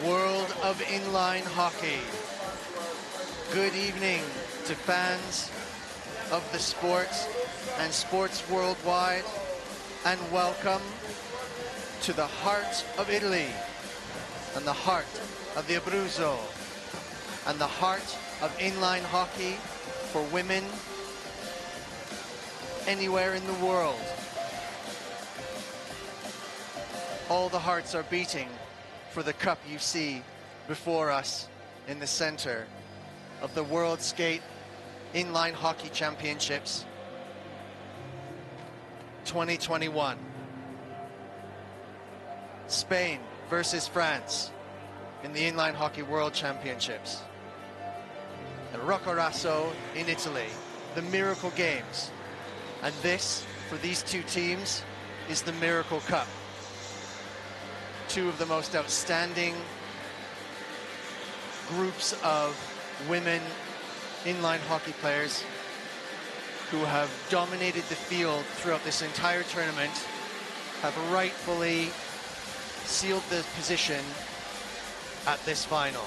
World of inline hockey. Good evening to fans of the sport and sports worldwide, and welcome to the heart of Italy and the heart of the Abruzzo and the heart of inline hockey for women anywhere in the world. All the hearts are beating for the cup you see before us in the center of the World Skate Inline Hockey Championships 2021. Spain versus France in the Inline Hockey World Championships. And Roccaraso in Italy, the Miracle Games. And this, for these two teams, is the Miracle Cup. Two of the most outstanding groups of women inline hockey players who have dominated the field throughout this entire tournament, have rightfully sealed the position at this final.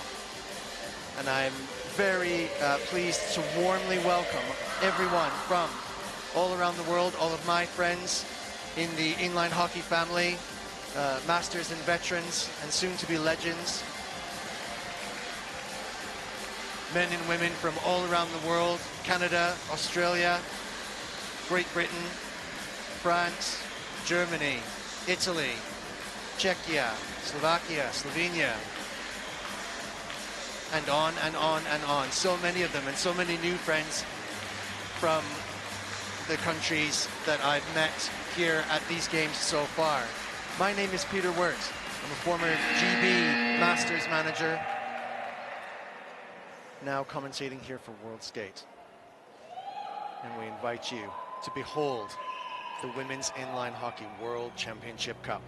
And I'm very pleased to warmly welcome everyone from all around the world, all of my friends in the inline hockey family, masters and veterans, and soon-to-be legends. Men and women from all around the world, Canada, Australia, Great Britain, France, Germany, Italy, Czechia, Slovakia, Slovenia, and on and on and on. So many of them, and so many new friends from the countries that I've met here at these games so far. My name is Peter Wirt. I'm a former GB Masters manager, now commentating here for World Skate. And we invite you to behold the Women's Inline Hockey World Championship Cup.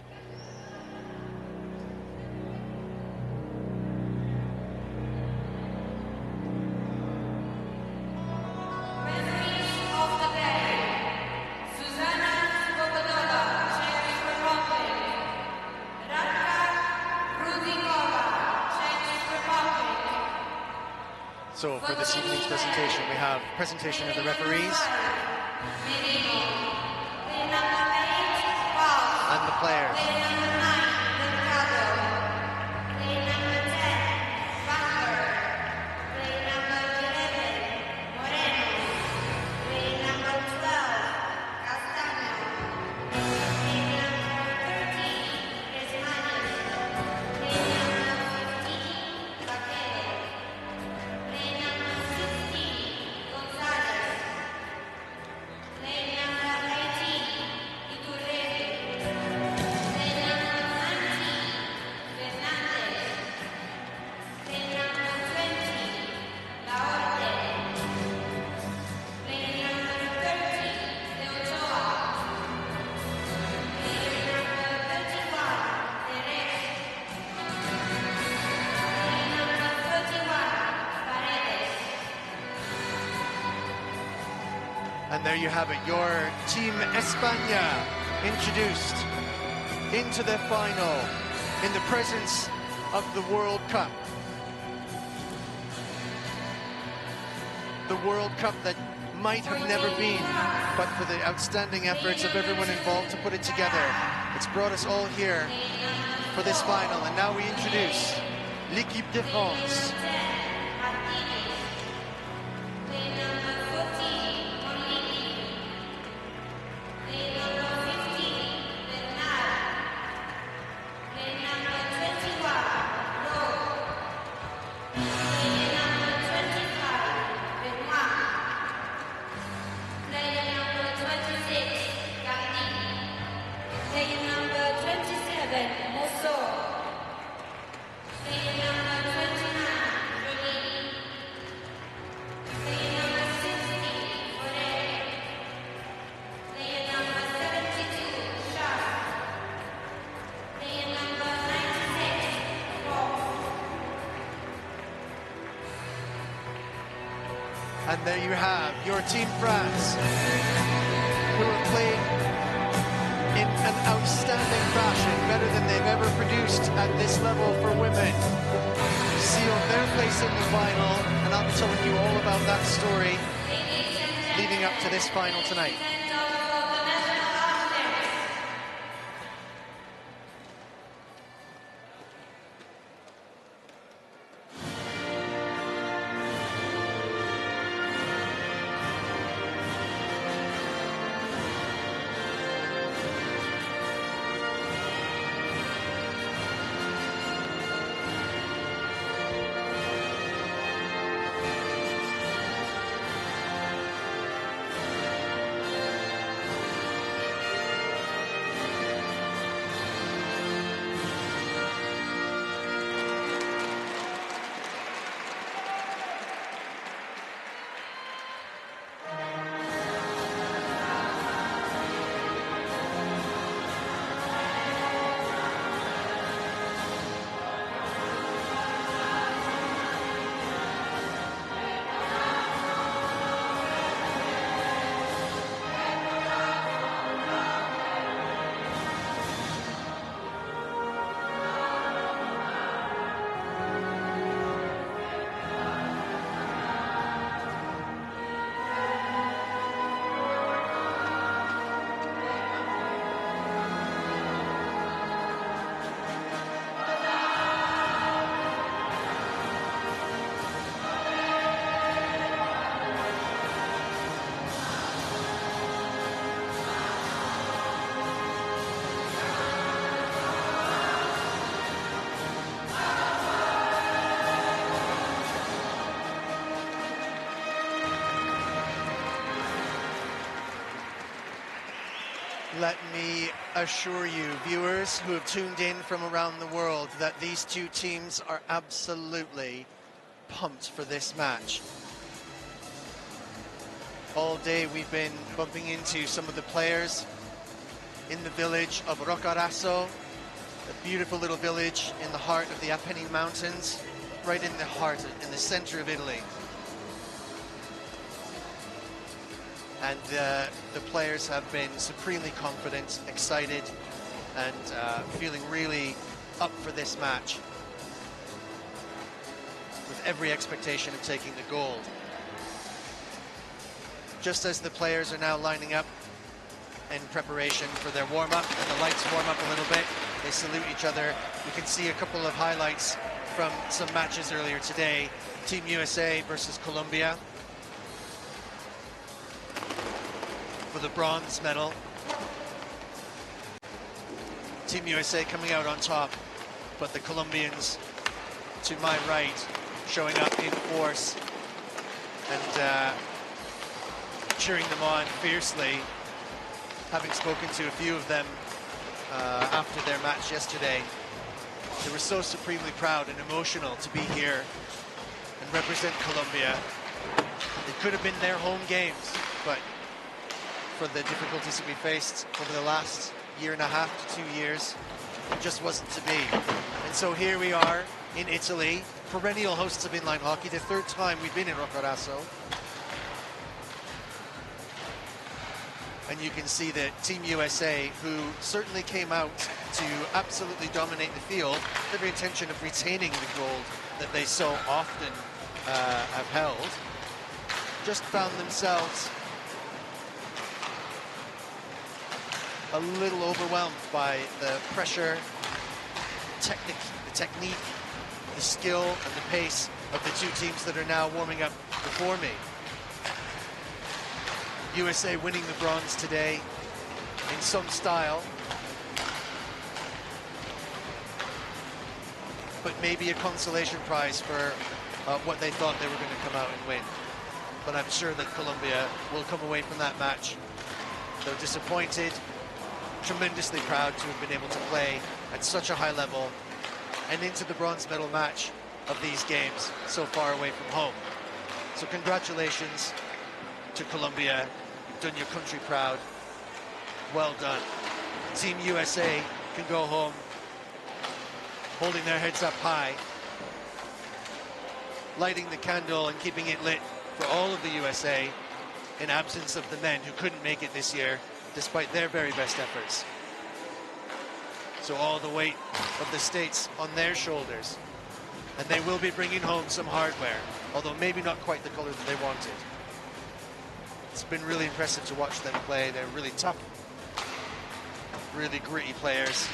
So for this evening's presentation, we have presentation of the referees and the players. And there you have it, your Team España introduced into the final in the presence of the World Cup. The World Cup that might have never been, but for the outstanding efforts of everyone involved to put it together. It's brought us all here for this final, and now we introduce l'équipe de France. And there you have your Team France, who have played in an outstanding fashion, better than they've ever produced at this level for women, sealed their place in the final, and I'll be telling you all about that story leading up to this final tonight. Let me assure you, viewers who have tuned in from around the world, that these two teams are absolutely pumped for this match. All day we've been bumping into some of the players in the village of Roccaraso, a beautiful little village in the heart of the Apennine Mountains, right in the heart, in the center of Italy. And the players have been supremely confident, excited, and feeling really up for this match, with every expectation of taking the gold. Just as the players are now lining up in preparation for their warm-up, and the lights warm up a little bit, they salute each other. You can see a couple of highlights from some matches earlier today. Team USA versus Colombia for the bronze medal. Team USA coming out on top, but the Colombians to my right showing up in force and cheering them on fiercely. Having spoken to a few of them after their match yesterday, they were so supremely proud and emotional to be here and represent Colombia. It could have been their home games, but for the difficulties that we faced over the last year and a half to 2 years, it just wasn't to be. And so here we are in Italy, perennial hosts of inline hockey, the third time we've been in Roccaraso. And you can see that Team USA, who certainly came out to absolutely dominate the field, with every intention of retaining the gold that they so often have held, just found themselves a little overwhelmed by the pressure, the technique, the skill, and the pace of the two teams that are now warming up before me. USA winning the bronze today in some style, but maybe a consolation prize for what they thought they were going to come out and win. But I'm sure that Colombia will come away from that match, though disappointed, tremendously proud to have been able to play at such a high level and into the bronze medal match of these games so far away from home. So congratulations to Colombia. You've done your country proud. Well done. Team USA can go home holding their heads up high, lighting the candle and keeping it lit for all of the USA in absence of the men who couldn't make it this year despite their very best efforts. So all the weight of the States on their shoulders. And they will be bringing home some hardware, although maybe not quite the color that they wanted. It's been really impressive to watch them play. They're really tough, really gritty players.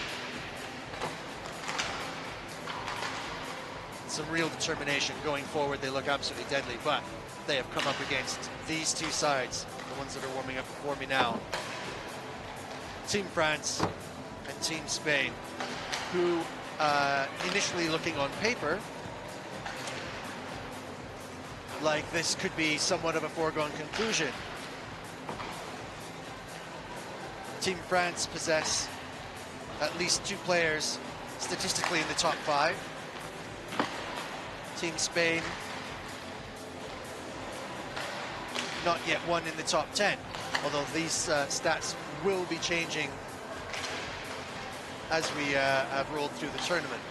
Some real determination going forward. They look absolutely deadly, but they have come up against these two sides, the ones that are warming up before me now. Team France and Team Spain, who initially looking on paper like this could be somewhat of a foregone conclusion. Team France possess at least 2 players statistically in the top 5. Team Spain, not yet one in the top 10, although these stats will be changing as we have rolled through the tournament.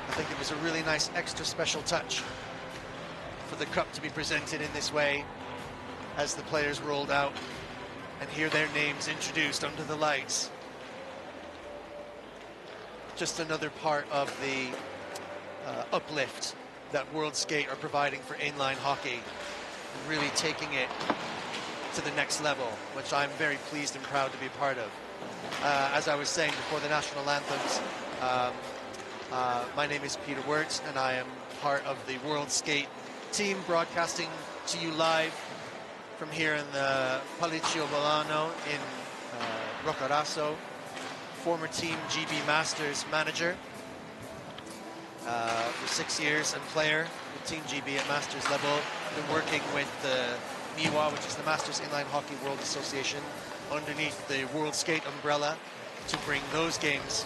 I think it was a really nice extra special touch for the cup to be presented in this way as the players rolled out and hear their names introduced under the lights. Just another part of the uplift that World Skate are providing for inline hockey, really taking it to the next level, which I'm very pleased and proud to be a part of. As I was saying before the national anthems, my name is Peter Wirtz, and I am part of the World Skate team, broadcasting to you live from here in the Palacio Bolino in Roccaraso. Former Team GB Masters manager for 6 years and player with Team GB at Masters level. Been working with the MIWA, which is the Masters Inline Hockey World Association, underneath the World Skate umbrella to bring those games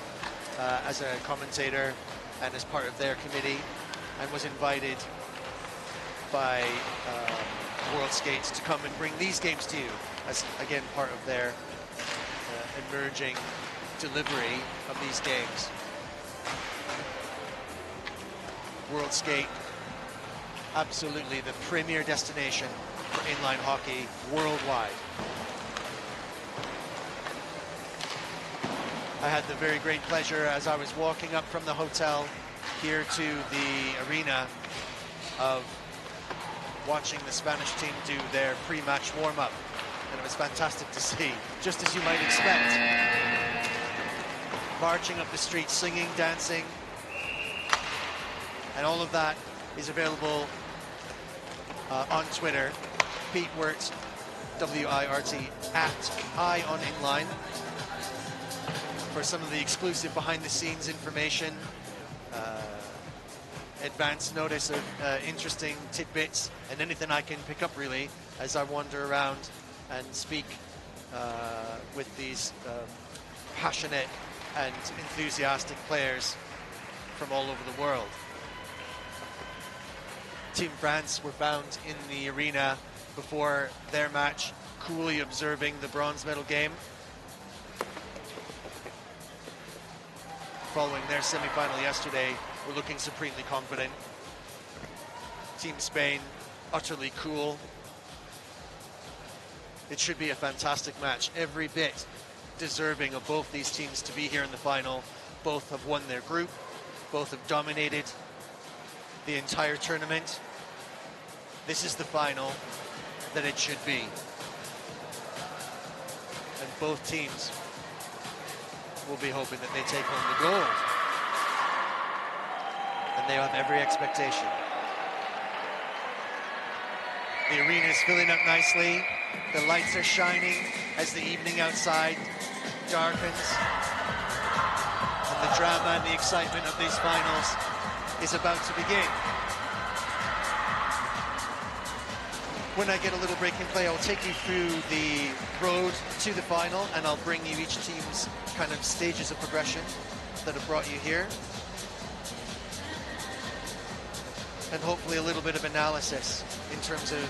as a commentator and as part of their committee, and was invited by World Skates to come and bring these games to you as, again, part of their emerging delivery of these games. World Skate, absolutely the premier destination for inline hockey worldwide. I had the very great pleasure, as I was walking up from the hotel here to the arena, of watching the Spanish team do their pre-match warm-up, and it was fantastic to see, just as you might expect. Marching up the street, singing, dancing, and all of that is available on Twitter, Pete Wirtz, W-I-R-T, @I on Inline, for some of the exclusive behind-the-scenes information, advance notice of interesting tidbits, and anything I can pick up, really, as I wander around and speak with these passionate and enthusiastic players from all over the world. Team France were found in the arena before their match, coolly observing the bronze medal game. Following their semi-final yesterday, we're looking supremely confident. Team Spain, utterly cool. It should be a fantastic match, every bit deserving of both these teams to be here in the final. Both have won their group, both have dominated the entire tournament. This is the final that it should be. And both teams will be hoping that they take home the gold. And they have every expectation. The arena is filling up nicely. The lights are shining as the evening outside darkens. And the drama and the excitement of these finals is about to begin. When I get a little break in play, I'll take you through the road to the final, and I'll bring you each team's kind of stages of progression that have brought you here. And hopefully a little bit of analysis in terms of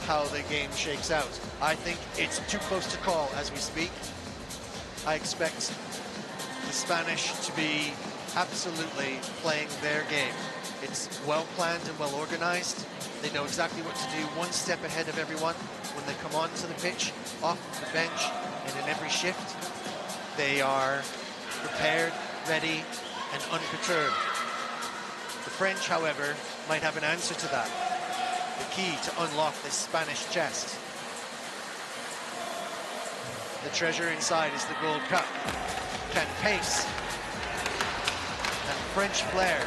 how the game shakes out. I think it's too close to call as we speak. I expect the Spanish to be absolutely playing their game. It's well planned and well organized. They know exactly what to do, one step ahead of everyone when they come onto the pitch, off the bench, and in every shift. They are prepared, ready, and unperturbed. The French, however, might have an answer to that. The key to unlock this Spanish chest. The treasure inside is the Gold Cup. Can pace and French flair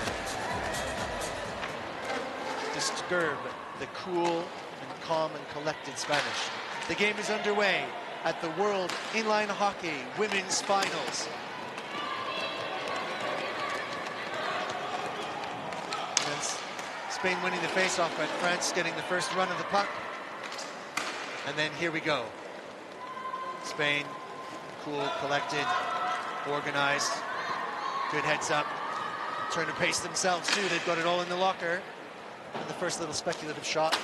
disturb the cool and calm and collected Spanish. The game is underway at the World Inline Hockey Women's Finals. Spain winning the face-off, but France getting the first run of the puck. And then here we go. Spain, cool, collected, organized, good heads up. Trying to pace themselves too. They've got it all in the locker. And the first little speculative shot.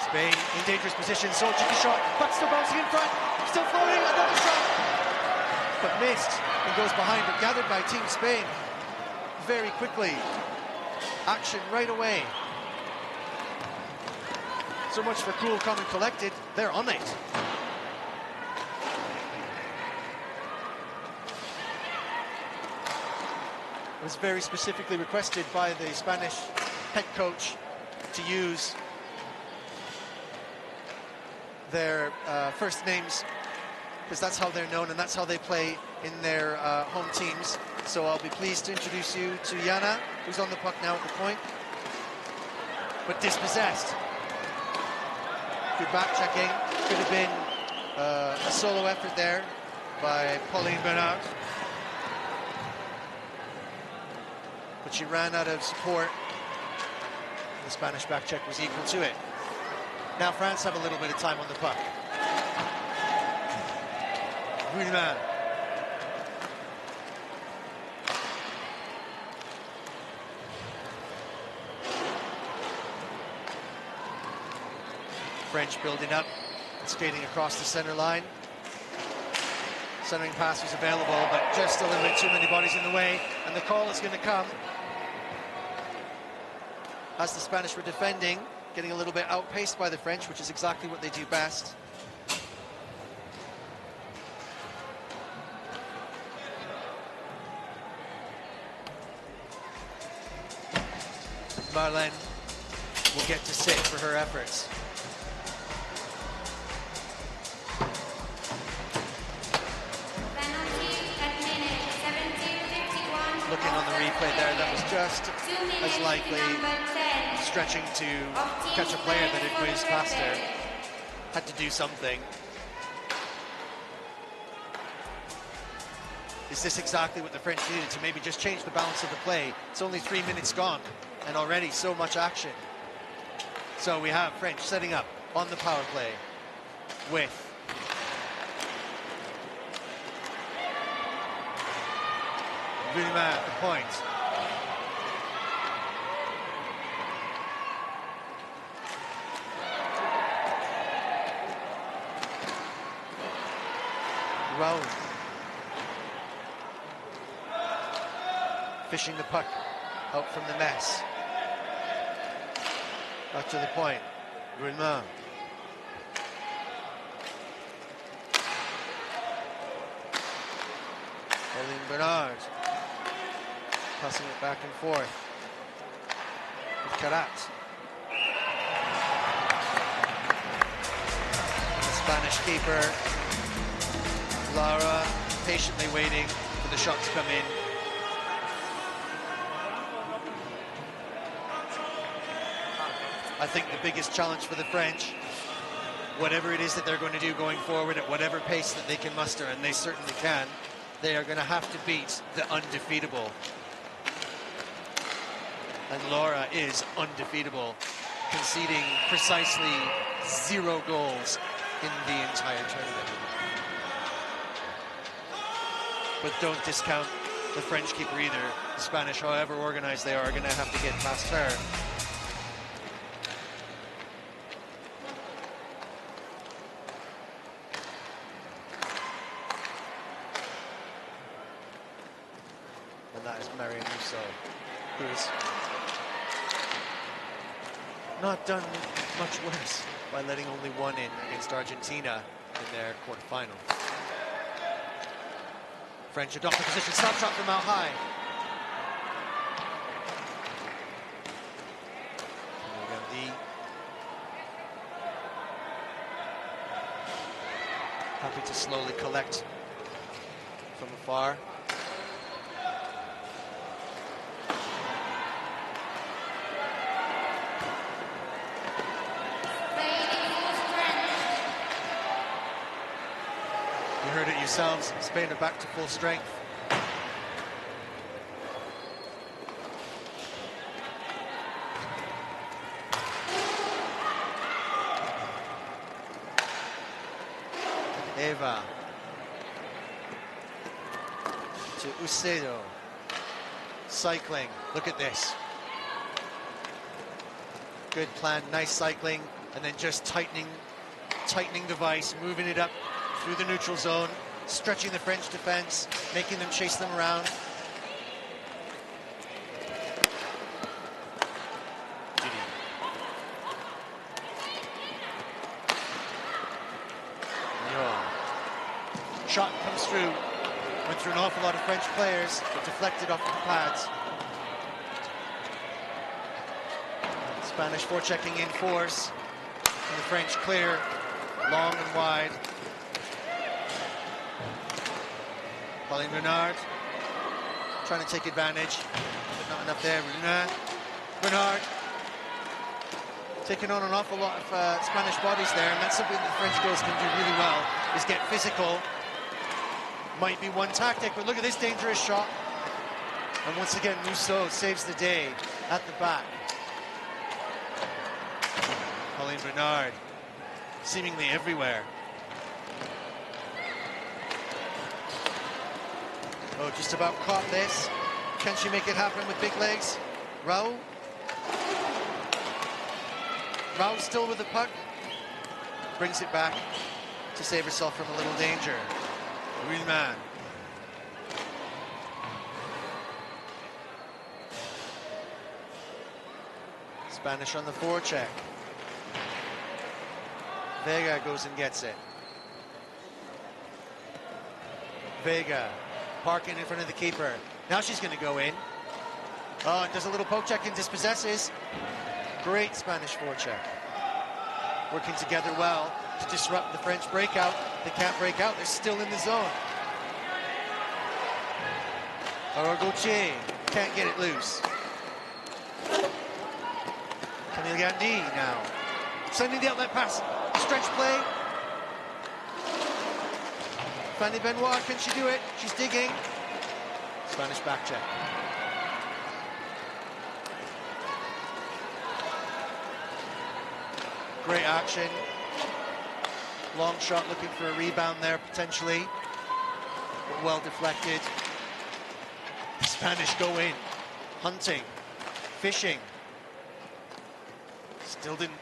Spain in dangerous position. Soldier shot. Puck still bouncing in front. Still floating. Another shot. But missed and goes behind. But gathered by Team Spain very quickly. Action right away. So much for cool, calm, and collected. They're on it. It was very specifically requested by the Spanish head coach to use their first names, because that's how they're known and that's how they play in their home teams. So I'll be pleased to introduce you to Yana, who's on the puck now at the point, but dispossessed. Good back checking. Could have been a solo effort there by Pauline Bernard, but she ran out of support. The Spanish back check was equal to it. Now France have a little bit of time on the puck. Bolino. French building up, skating across the center line. Centering pass was available, but just a little bit too many bodies in the way, and the call is going to come as the Spanish were defending, getting a little bit outpaced by the French, which is exactly what they do best. Marlene will get to sit for her efforts. Looking on the replay there, that was just as likely stretching to catch a player that had whizzed past her. Had to do something. Is this exactly what the French needed to maybe just change the balance of the play? It's only 3 minutes gone and already so much action. So we have French setting up on the power play with Bolino at the point. Well, fishing the puck out from the mess. Back to the point. Bolino. Pauline Bernard. Passing it back and forth. With Carat. The Spanish keeper, Lara, patiently waiting for the shot to come in. I think the biggest challenge for the French, whatever it is that they're going to do going forward at whatever pace that they can muster, and they certainly can, they are going to have to beat the undefeatable. And Laura is undefeatable, conceding precisely 0 goals in the entire tournament. But don't discount the French keeper either. The Spanish, however organized they are going to have to get past her. who's not done much worse by letting only one in against Argentina in their quarterfinal. French adopt the position, stop shot from out high. Happy to slowly collect from afar. You heard it yourselves, Spain are back to full strength. Eva to Ucedo, cycling, look at this. Good plan, nice cycling, and then just tightening the vice, moving it up through the neutral zone, stretching the French defense, making them chase them around. Shot comes through, went through an awful lot of French players, but deflected off the pads. Spanish forechecking in force, and the French clear, long and wide. Pauline Bernard trying to take advantage, but not enough there. Bernard taking on an awful lot of Spanish bodies there, and that's something that the French girls can do really well, is get physical. Might be one tactic, but look at this dangerous shot. And once again, Musso saves the day at the back. Pauline Bernard, seemingly everywhere. Oh, just about caught this. Can she make it happen with big legs? Raul? Raul still with the puck. Brings it back to save herself from a little danger. Ruhlmann. Spanish on the forecheck. Vega goes and gets it. Vega parking in front of the keeper. Now she's going to go in. Oh, and does a little poke check and dispossesses. Great Spanish forecheck. Working together well to disrupt the French breakout. They can't break out, they're still in the zone. Gauthier can't get it loose. Camille Gandhi now. Sending the outlet pass. Stretch play. Fanny Benoit, can she do it? She's digging. Spanish back check. Great action. Long shot looking for a rebound there potentially, but well deflected. The Spanish go in, hunting, fishing. Still didn't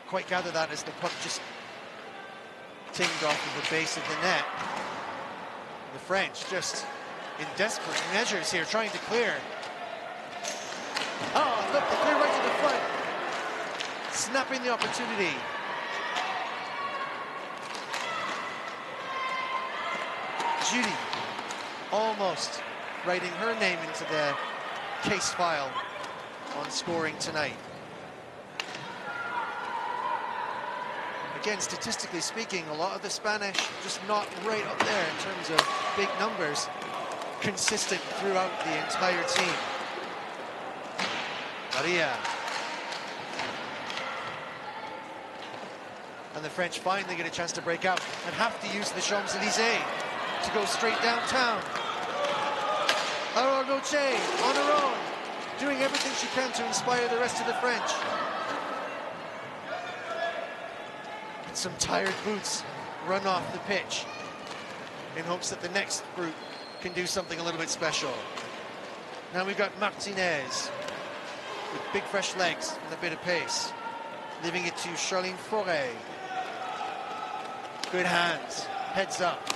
quite gather that as the puck just tinged off of the base of the net. The French just in desperate measures here, trying to clear. Oh, look, they clear right to the front. Snapping the opportunity. Judy almost writing her name into the case file on scoring tonight. Again, statistically speaking, a lot of the Spanish just not right up there in terms of big numbers, consistent throughout the entire team. Maria. And the French finally get a chance to break out and have to use the Champs-Élysées to go straight downtown. Aurore Gauthier on her own, doing everything she can to inspire the rest of the French. And some tired boots run off the pitch in hopes that the next group can do something a little bit special. Now we've got Martinez with big fresh legs and a bit of pace, leaving it to Charline Foray. Good hands, heads up.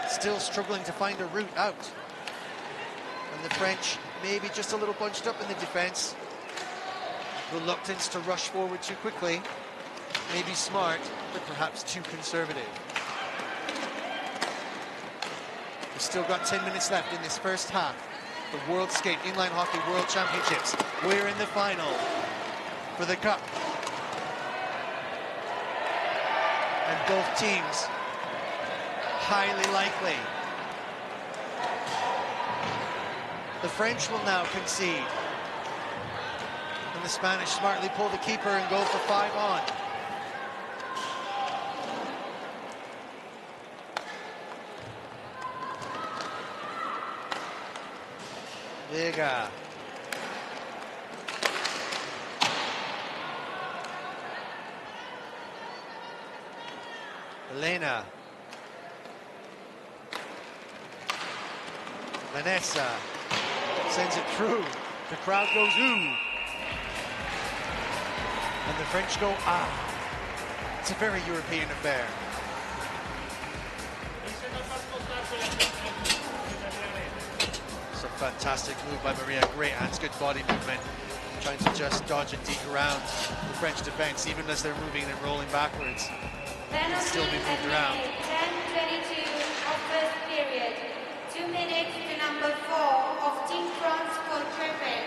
Still struggling to find a route out. And the French maybe just a little bunched up in the defense. Reluctance to rush forward too quickly. Maybe smart, but perhaps too conservative. We've still got 10 minutes left in this first half. The World Skate Inline Hockey World Championships. We're in the final for the cup. And both teams highly likely. The French will now concede. And the Spanish smartly pull the keeper and go for 5 on. Vega. Elena. Vanessa sends it through. The crowd goes ooh. And the French go ah. It's a very European affair. It's a fantastic move by Maria. Great hands, good body movement. Trying to just dodge and deke around the French defense, even as they're moving and rolling backwards. Can still be moved around. 10:22 of first period. 2 minutes to number 4 of Team France for tripping.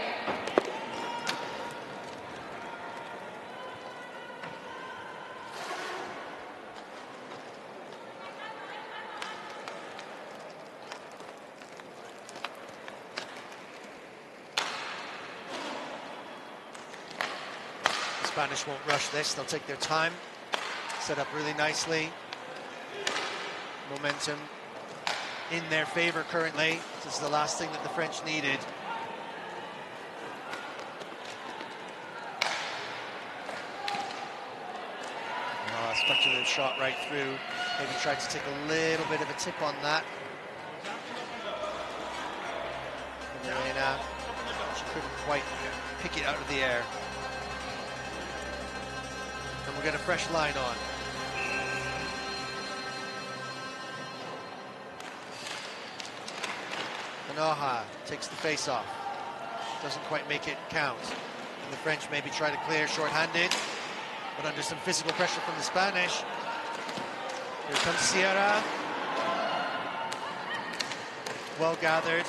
The Spanish won't rush this, they'll take their time. Set up really nicely. Momentum in their favor currently. This is the last thing that the French needed. Oh, speculative shot right through. Maybe tried to take a little bit of a tip on that. Elena, she couldn't quite pick it out of the air. And we'll get a fresh line on. Manoha takes the face off. Doesn't quite make it count. And the French maybe try to clear short-handed, but under some physical pressure from the Spanish. Here comes Sierra. Well gathered.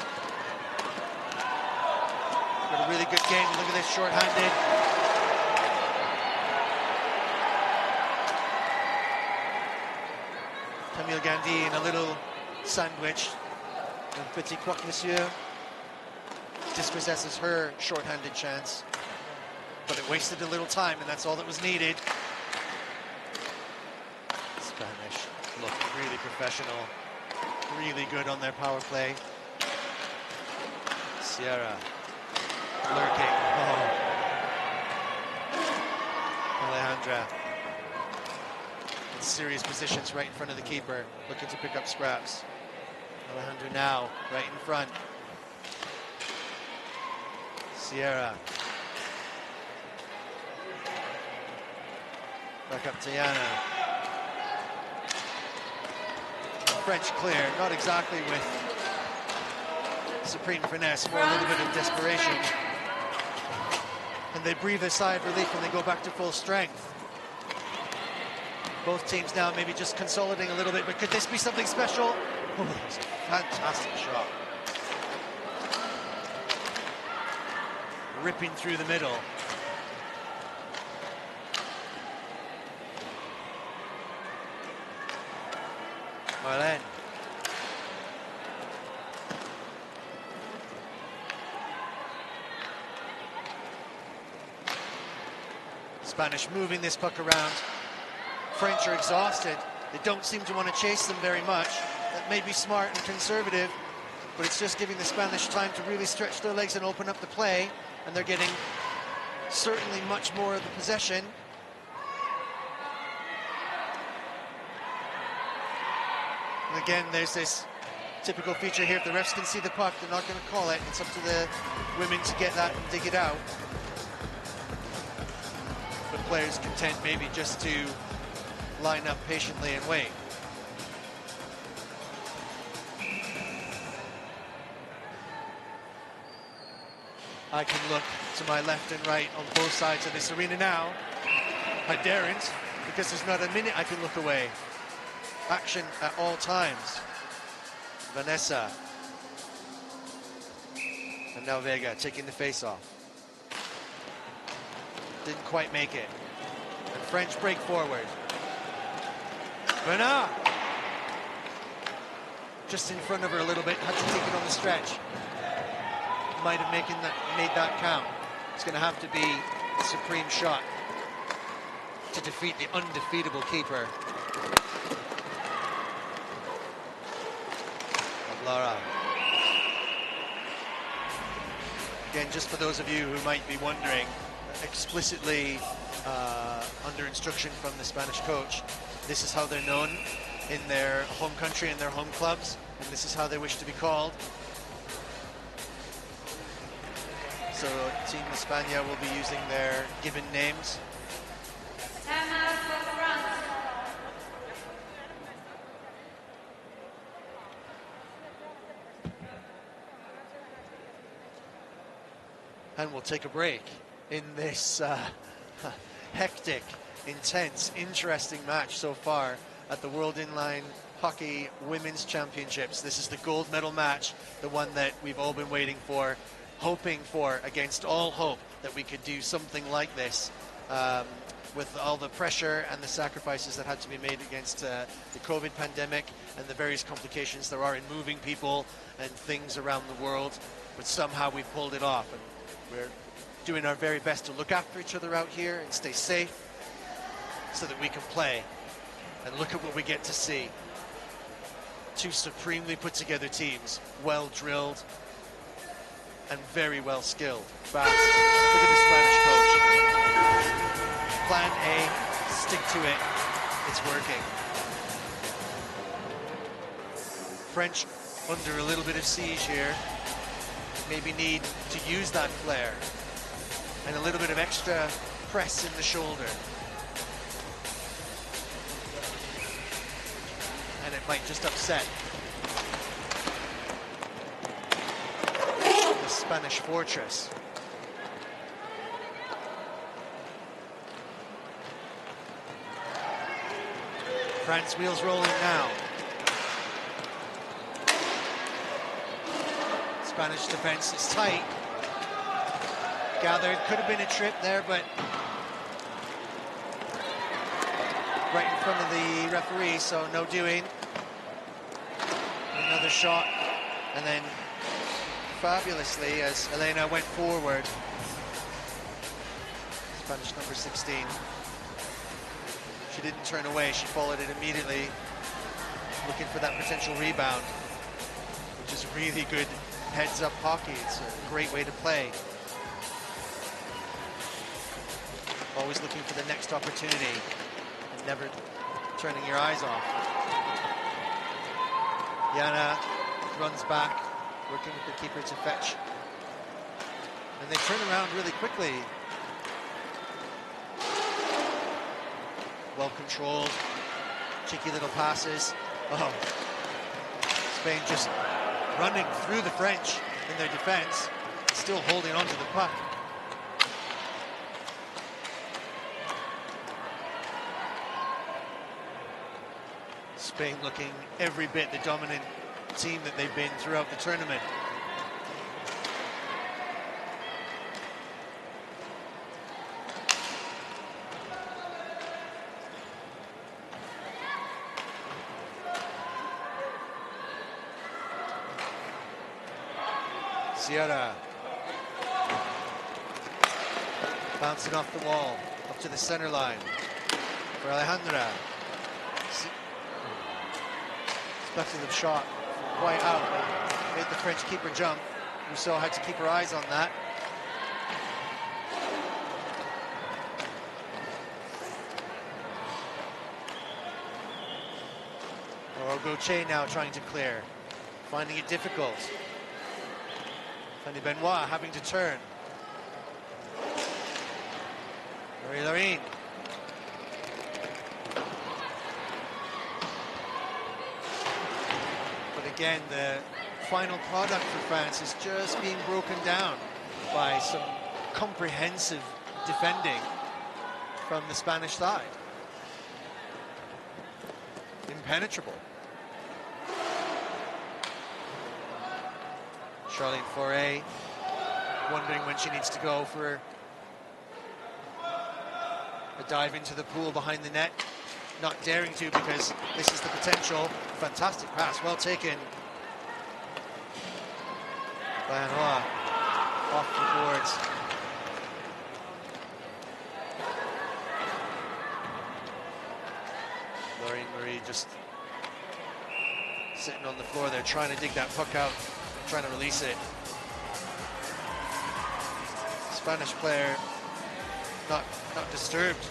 Got a really good game. Look at this, short-handed. Camille Gandhi in a little sandwich. And Petit Croque Monsieur dispossesses her short-handed chance. But it wasted a little time, and that's all that was needed. Spanish look really professional. Really good on their power play. Sierra lurking. Oh. Alejandra in serious positions right in front of the keeper, looking to pick up scraps. Alejandra now right in front. Sierra. Back up to Yana. French clear, not exactly with supreme finesse, more a little bit of desperation. And they breathe a sigh of relief when they go back to full strength. Both teams now maybe just consolidating a little bit, but could this be something special? Oh, that's a fantastic shot. Ripping through the middle. Marlene. Spanish moving this puck around. French are exhausted. They don't seem to want to chase them very much. That may be smart and conservative, but it's just giving the Spanish time to really stretch their legs and open up the play, and they're getting certainly much more of the possession. And again, there's this typical feature here. If the refs can see the puck, they're not going to call it. It's up to the women to get that and dig it out. But players content maybe just to line up patiently and wait. I can look to my left and right on both sides of this arena now. I daren't, because there's not a minute I can look away. Action at all times. Vanessa. And now Vega taking the face off. Didn't quite make it. And French break forward. Bernard. Just in front of her a little bit, had to take it on the stretch. Might have made that count. It's going to have to be a supreme shot to defeat the undefeatable keeper. Laura. Again, just for those of you who might be wondering, explicitly under instruction from the Spanish coach, this is how they're known in their home country and their home clubs, and this is how they wish to be called. So Team España will be using their given names. Timeout for France. And we'll take a break in this hectic, intense, interesting match so far at the World Inline Hockey Women's Championships. This is the gold medal match, the one that we've all been waiting for, hoping for, against all hope, that we could do something like this with all the pressure and the sacrifices that had to be made against the COVID pandemic and the various complications there are in moving people and things around the world. But somehow we pulled it off, and we're doing our very best to look after each other out here and stay safe so that we can play. And look at what we get to see. Two supremely put together teams, well drilled and very well skilled. Fast. Look at the Spanish coach. Plan A, stick to it. It's working. French under a little bit of siege here. Maybe need to use that flair and a little bit of extra press in the shoulder. And it might just upset the Spanish fortress. France wheels rolling now. Spanish defense is tight. Gathered, could have been a trip there, but right in front of the referee, so no doing. Another shot, and then fabulously, as Elena went forward, Spanish number 16, she didn't turn away, she followed it immediately, looking for that potential rebound, which is really good heads-up hockey. It's a great way to play. Always looking for the next opportunity and never turning your eyes off. Yana runs back, working with the keeper to fetch. And they turn around really quickly. Well controlled, cheeky little passes. Oh, Spain just running through the French in their defense, still holding on to the puck. Spain looking every bit the dominant team that they've been throughout the tournament. Sierra bouncing off the wall up to the center line for Alejandra. Speculative shot quite out, made the French keeper jump. Rousseau had to keep her eyes on that. Gauthier now trying to clear, finding it difficult. Fanny Benoit having to turn. Marie-Laurine. But again, the final product for France is just being broken down. by some comprehensive defending from the Spanish side. Impenetrable. Charlene Foray wondering when she needs to go for a dive into the pool behind the net. Not daring to because this is the potential. Fantastic pass, well taken by Anoa. Off the boards. Lorraine Marie just sitting on the floor there, trying to dig that puck out, trying to release it. Spanish player not disturbed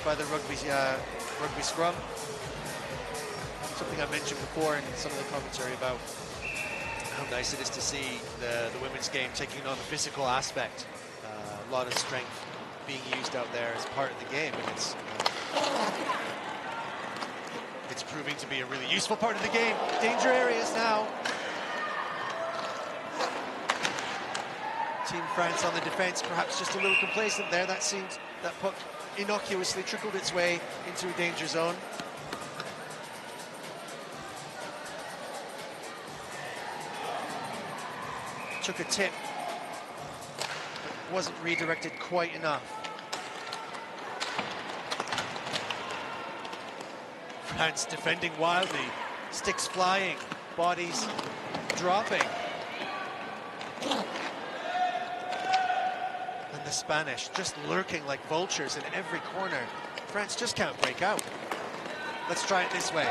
by the rugby scrum. Something I mentioned before in some of the commentary about how nice it is to see the women's game taking on the physical aspect. A lot of strength being used out there as part of the game, and it's proving to be a really useful part of the game. Danger areas now. Team France on the defense, perhaps just a little complacent there. That seemed, that puck innocuously trickled its way into a danger zone. Took a tip, but wasn't redirected quite enough. France defending wildly, sticks flying, bodies dropping. And the Spanish just lurking like vultures in every corner. France just can't break out. Let's try it this way.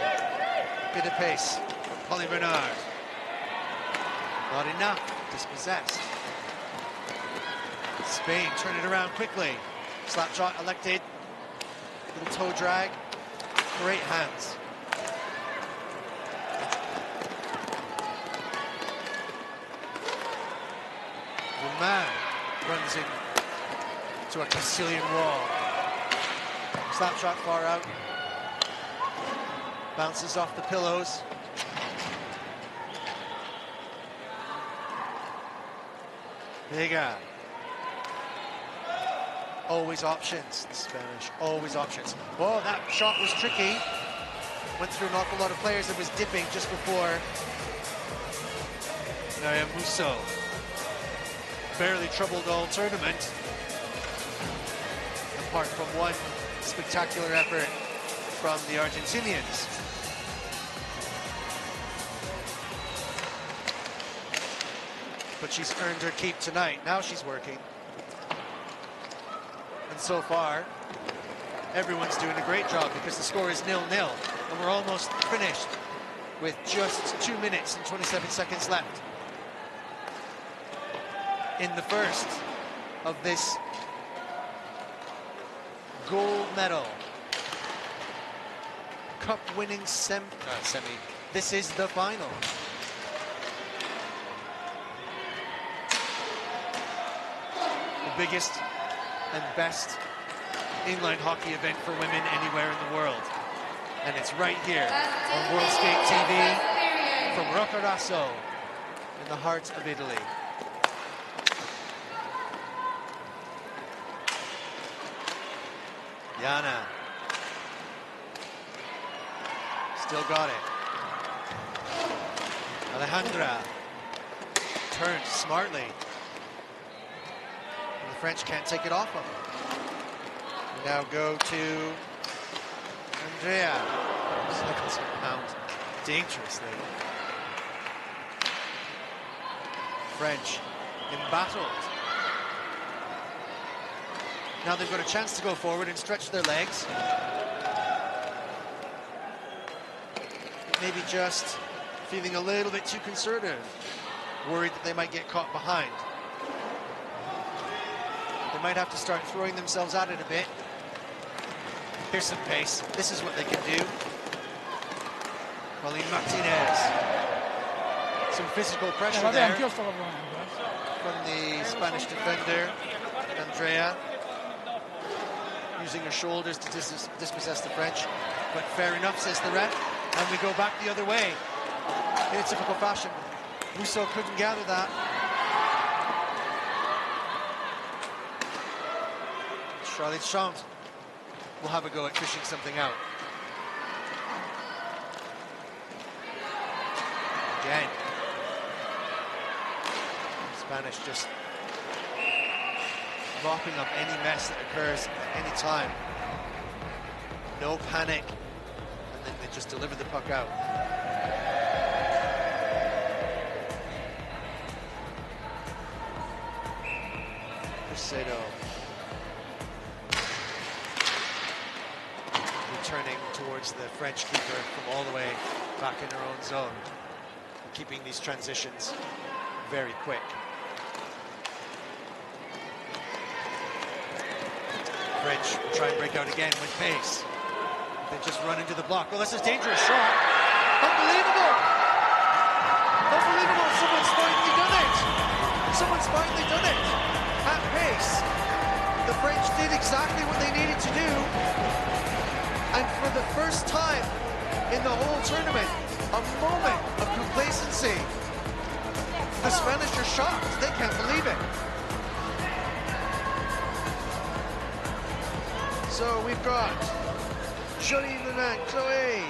Bit of pace. Polly Bernard. Not enough. Dispossessed. Spain turn it around quickly. Slap shot elected. Little toe drag. Great hands. The man runs in to a Castilian wall. Slap shot far out. Bounces off the pillows. Vega. Always options, the Spanish, always options. Oh, that shot was tricky. Went through an awful lot of players. It was dipping just before Naya Musso. Barely troubled all tournament. Apart from one spectacular effort from the Argentinians. But she's earned her keep tonight. Now she's working. And so far, everyone's doing a great job because the score is 0-0. And we're almost finished with just 2 minutes and 27 seconds left in the first of this gold medal cup-winning semi. This is the final. The biggest and best inline hockey event for women anywhere in the world. And it's right here on World Skate TV from Roccaraso in the heart of Italy. Yana. Still got it. Alejandra turned smartly. And the French can't take it off of him. We now go to Andrea. Cycles around dangerously. French embattled. Now they've got a chance to go forward and stretch their legs. Maybe just feeling a little bit too conservative. Worried that they might get caught behind. They might have to start throwing themselves at it a bit. Here's some pace. This is what they can do. Pauline Martinez. Some physical pressure there from the Spanish defender, Andrea. Using her shoulders to dispossess the French. But fair enough, says the ref. And we go back the other way in a typical fashion. Musso couldn't gather that. Charlotte Champs will have a go at fishing something out. Again. Spanish just mopping up any mess that occurs at any time. No panic, and then they just deliver the puck out. Cruzeiro returning towards the French keeper from all the way back in their own zone, keeping these transitions very quick. French will try and break out again with pace. They just run into the block. Well, that's a dangerous shot. Unbelievable! Unbelievable! Someone's finally done it! Someone's finally done it! At pace. The French did exactly what they needed to do. And for the first time in the whole tournament, a moment of complacency. The Spanish are shocked. They can't believe it. So we've got Jolie Lenan, Chloe.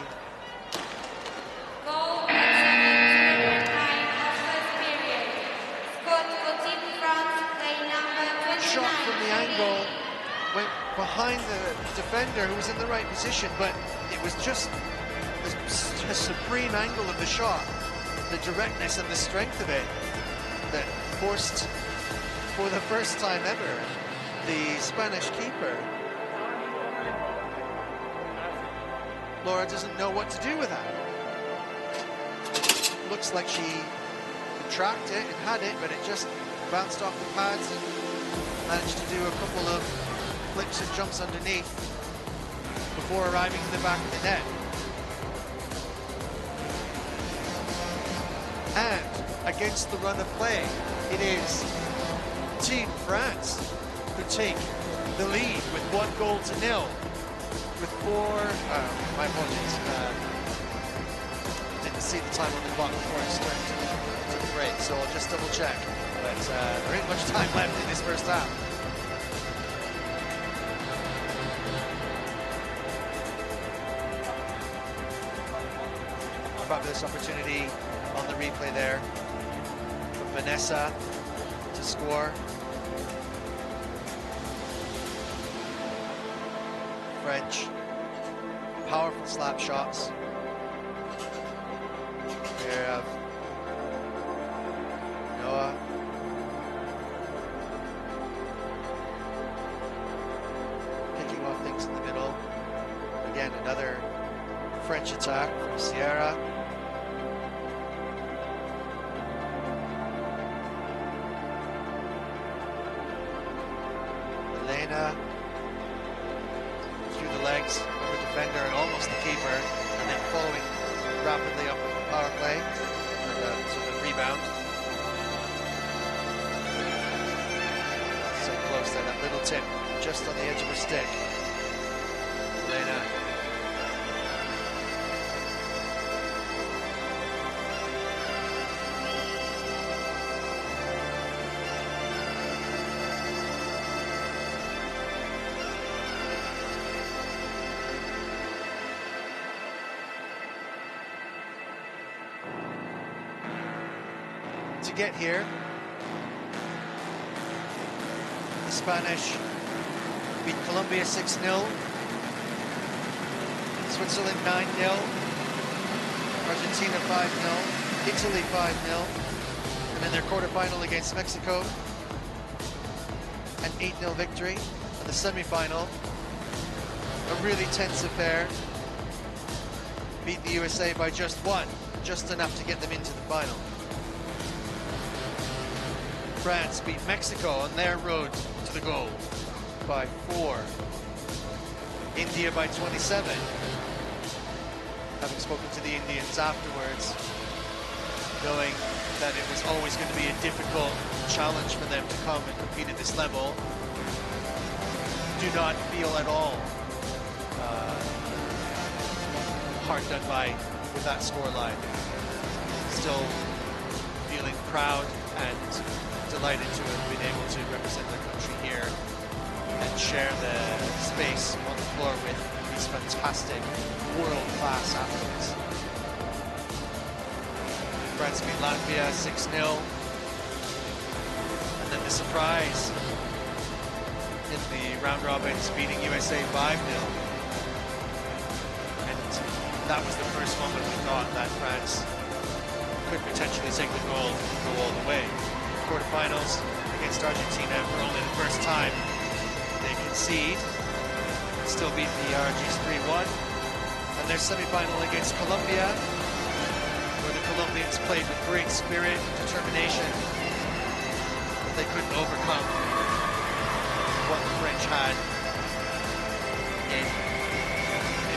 Goal at 7:09 of first period. Scored for Team France, play number 29. Shot from the angle went behind the defender who was in the right position, but it was just a supreme angle of the shot, the directness and the strength of it that forced, for the first time ever, the Spanish keeper. Laura doesn't know what to do with that. Looks like she tracked it and had it, but it just bounced off the pads and managed to do a couple of flips and jumps underneath before arriving in the back of the net. And against the run of play, it is Team France who take the lead with 1-0 with my apologies, didn't see the time on the clock before I started to the break, so I'll just double check, but there ain't much time left in this first half. Fabulous opportunity on the replay there from Vanessa to score. French, powerful slap shots. We have Noah. Picking off things in the middle. Again, another French attack from Sierra. Elena through the legs of the defender and almost the keeper, and then following rapidly up with the power play, so the rebound. So close there, that little tip just on the edge of her stick. Elena. To get here, the Spanish beat Colombia 6-0, Switzerland 9-0, Argentina 5-0, Italy 5-0, and then their quarterfinal against Mexico, an 8-0 victory, and the semi-final, a really tense affair, beat the USA by just one, just enough to get them into the final. France beat Mexico on their road to the gold by 4. India by 27. Having spoken to the Indians afterwards, knowing that it was always going to be a difficult challenge for them to come and compete at this level, do not feel at all hard done by with that scoreline. Still feeling proud and delighted to have been able to represent their country here and share the space on the floor with these fantastic world-class athletes. France beat Latvia 6-0. And then the surprise in the round robins, beating USA 5-0. And that was the first moment we thought that France could potentially take the gold and go all the way. Quarterfinals against Argentina for only the first time they concede, still beat the RGs 3-1. And their semi-final against Colombia, where the Colombians played with great spirit and determination, but they couldn't overcome what the French had in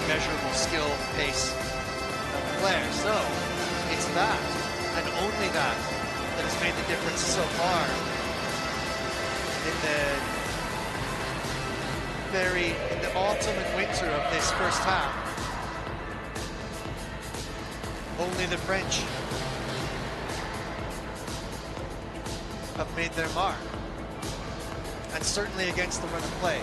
immeasurable skill, pace, and flair. So it's that, and only that, that has made the difference so far in the autumn and winter of this first half. Only the French have made their mark, and certainly against the run of play.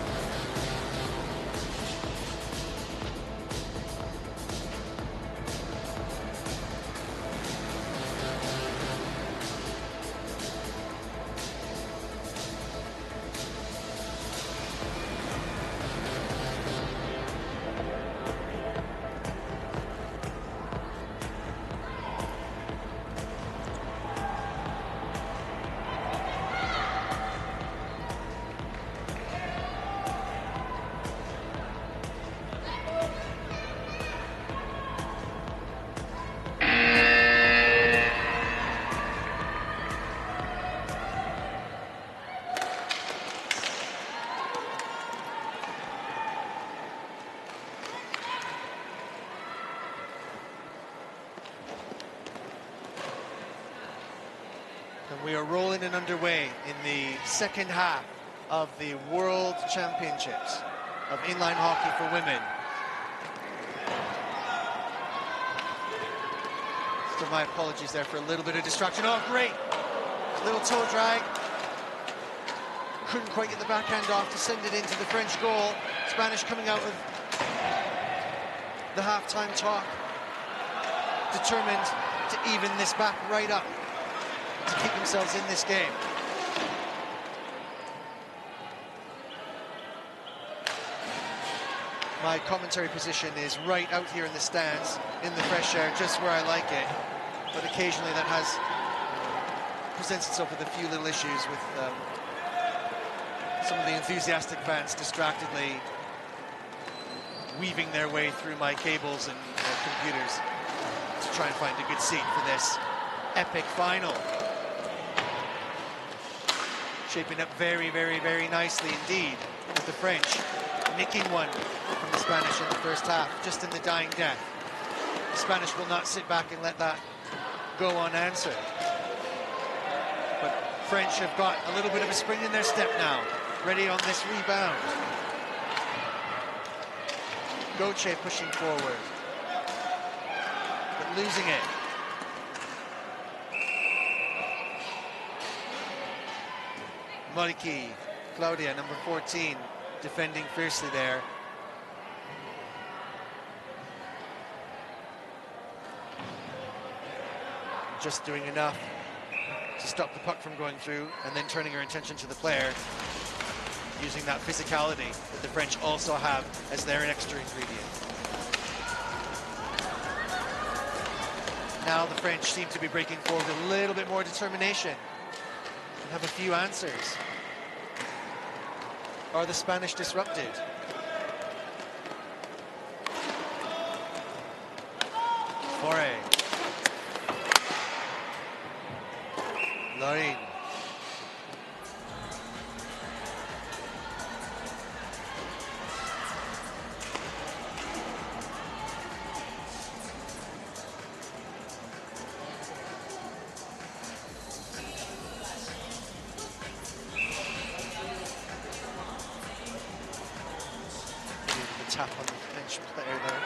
And we are rolling and underway in the second half of the World Championships of inline hockey for women. So my apologies there for a little bit of distraction. Oh, great! Little toe drag. Couldn't quite get the backhand off to send it into the French goal. Spanish coming out of the halftime talk, determined to even this back right up, to keep themselves in this game. My commentary position is right out here in the stands, in the fresh air, just where I like it. But occasionally that has presents itself with a few little issues with some of the enthusiastic fans distractedly weaving their way through my cables and computers to try and find a good seat for this epic final. Shaping up very, very, very nicely indeed, with the French nicking one from the Spanish in the first half, just in the dying death. The Spanish will not sit back and let that go unanswered. But French have got a little bit of a spring in their step now, ready on this rebound. Goche pushing forward, but losing it. Moliki, Claudia, number 14, defending fiercely there. Just doing enough to stop the puck from going through, and then turning her attention to the player, using that physicality that the French also have as their extra ingredient. Now the French seem to be breaking forward with a little bit more determination and have a few answers. Are the Spanish disrupted? Foray. Lorraine. Tap on the French player there.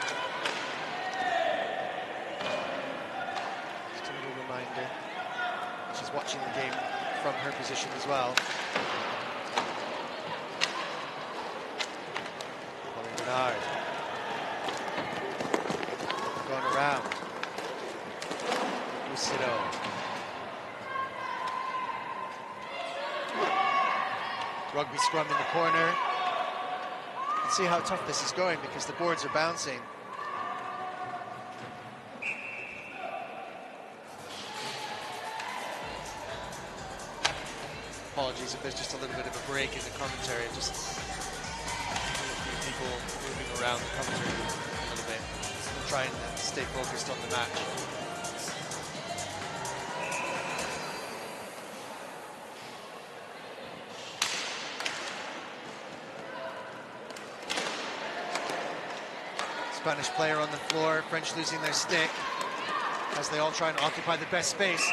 Just a little reminder. She's watching the game from her position as well. Bernard. Going around. Lucido. Rugby scrum in the corner. Let's see how tough this is going because the boards are bouncing. Apologies if there's just a little bit of a break in the commentary. Just a few people moving around the commentary booth a little bit. I'm trying to stay focused on the match. Spanish player on the floor, French losing their stick as they all try and occupy the best space.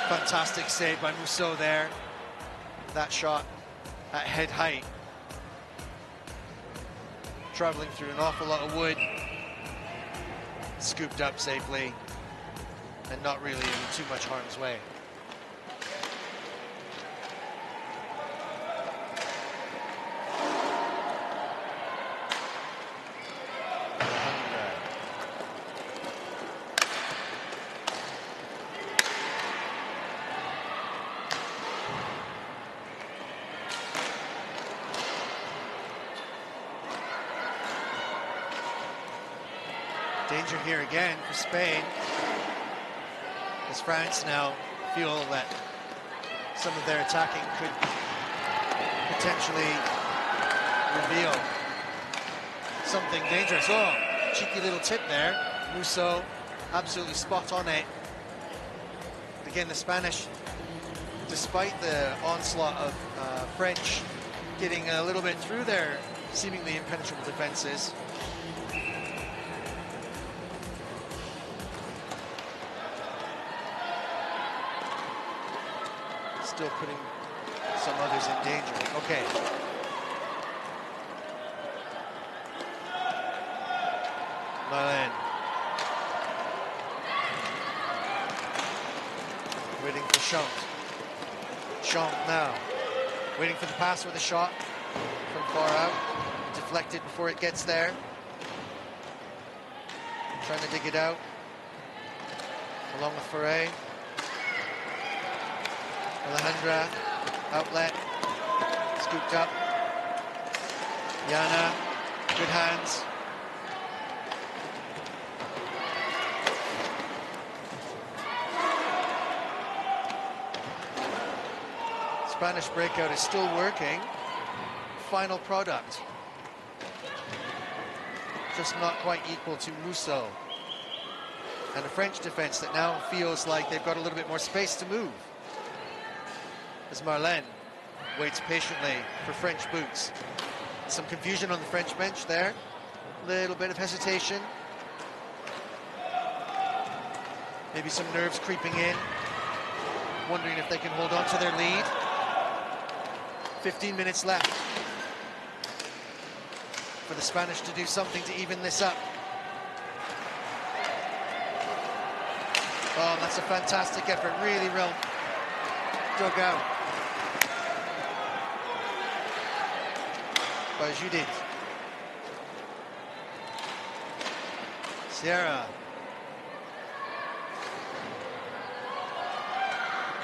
Fantastic save by Musso there. That shot at head height. Traveling through an awful lot of wood. Scooped up safely and not really in too much harm's way. Danger here again for Spain, as France now feel that some of their attacking could potentially reveal something dangerous. Oh, cheeky little tip there. Musso, absolutely spot on it. Again, the Spanish, despite the onslaught of French getting a little bit through their seemingly impenetrable defenses, still putting some others in danger. Okay. Marlene. Waiting for Champ. Champ now. Waiting for the pass with a shot from far out. Deflected before it gets there. Trying to dig it out. Along with Foray. Alejandra, outlet, scooped up. Yana, good hands. Spanish breakout is still working. Final product. Just not quite equal to Musso. And a French defense that now feels like they've got a little bit more space to move. As Marlene waits patiently for French boots. Some confusion on the French bench there. Little bit of hesitation. Maybe some nerves creeping in. Wondering if they can hold on to their lead. 15 minutes left for the Spanish to do something to even this up. Oh, that's a fantastic effort. Really well dug out by Judith. Sierra.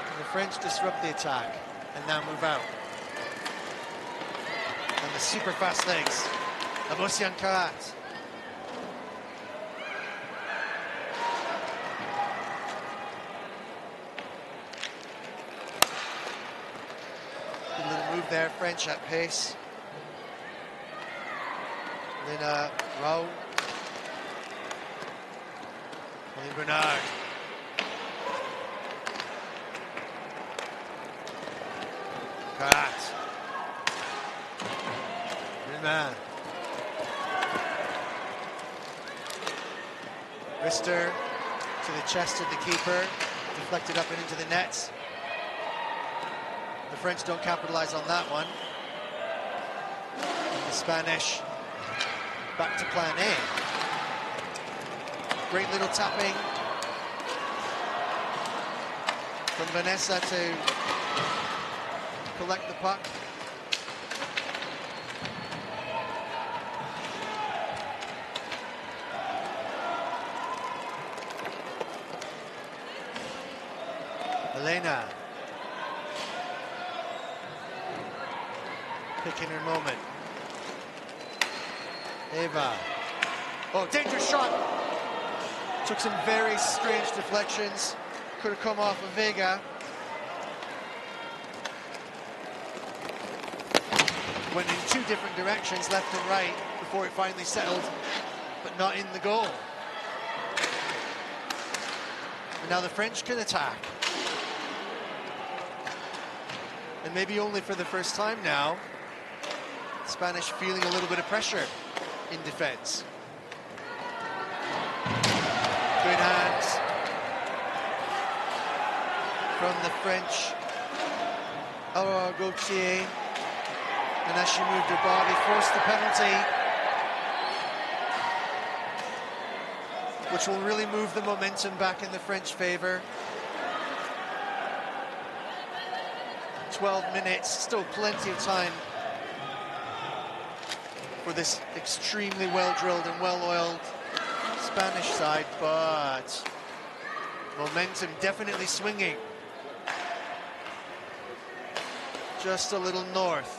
And the French disrupt the attack and now move out. And the super fast legs of Ocean Karat. Good little move there, French at pace. Then Raul. Pauline Bernard. Karat. Good man. Wrister to the chest of the keeper. Deflected up and into the nets. The French don't capitalize on that one. And the Spanish back to plan A. Great little tapping from Vanessa to collect the puck. Elena. Picking her moment. Eva. Oh, dangerous shot. Took some very strange deflections. Could have come off of Vega. Went in two different directions, left and right, before it finally settled, but not in the goal. And now the French can attack. And maybe only for the first time now, Spanish feeling a little bit of pressure in defense. Good hands from the French. Aurore Gauthier. And as she moved her body, forced the penalty, which will really move the momentum back in the French favor. 12 minutes, still plenty of time for this extremely well-drilled and well-oiled Spanish side, but momentum definitely swinging. Just a little north.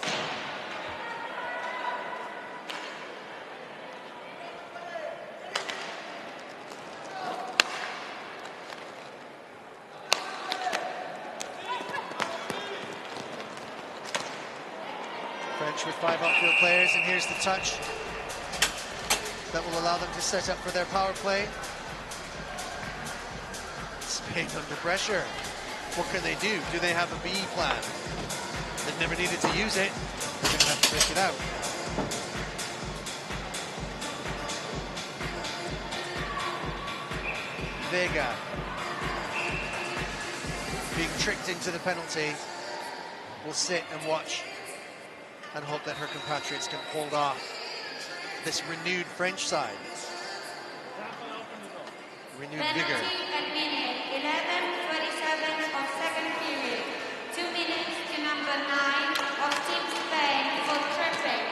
French with 5 outfield players, and here's the touch that will allow them to set up for their power play. Spain under pressure. What can they do? Do they have a B plan? They've never needed to use it. They're going to have to break it out. Vega being tricked into the penalty. Will sit and watch and hope that her compatriots can hold off this renewed French side. Renewed vigor. At minute 11:47 of second period. 2 minutes to number 9 of Team Spain for tripping.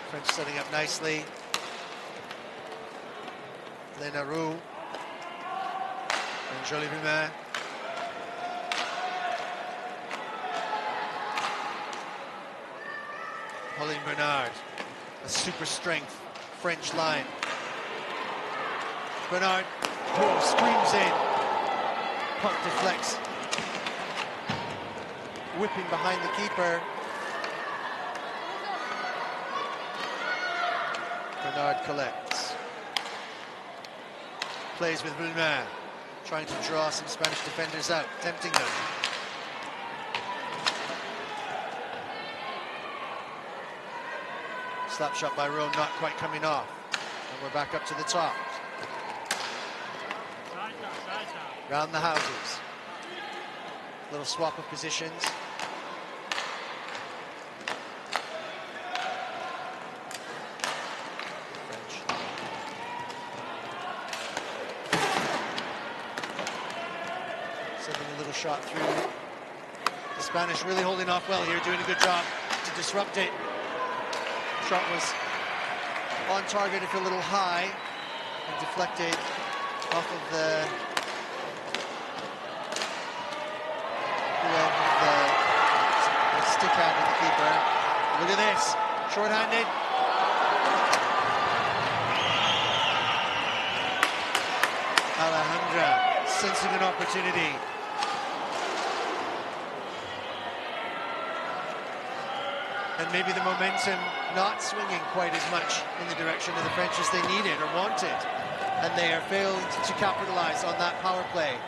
French setting up nicely. Lena Roux and Jolie Bumin. Pauline Bernard, a super strength French line. Bernard, screams in. Puck deflects. Whipping behind the keeper. Bernard collects. Plays with Bumin, trying to draw some Spanish defenders out, tempting them. Slap shot by Rome, not quite coming off. And we're back up to the top. Round the houses. Little swap of positions. Shot through. The Spanish really holding off well here, doing a good job to disrupt it. Shot was on target, if a little high, and deflected off of the stick hand of the keeper. Look at this, short-handed. Alejandra sensing an opportunity. And maybe the momentum not swinging quite as much in the direction of the French as they needed or wanted. And they are failed to capitalize on that power play.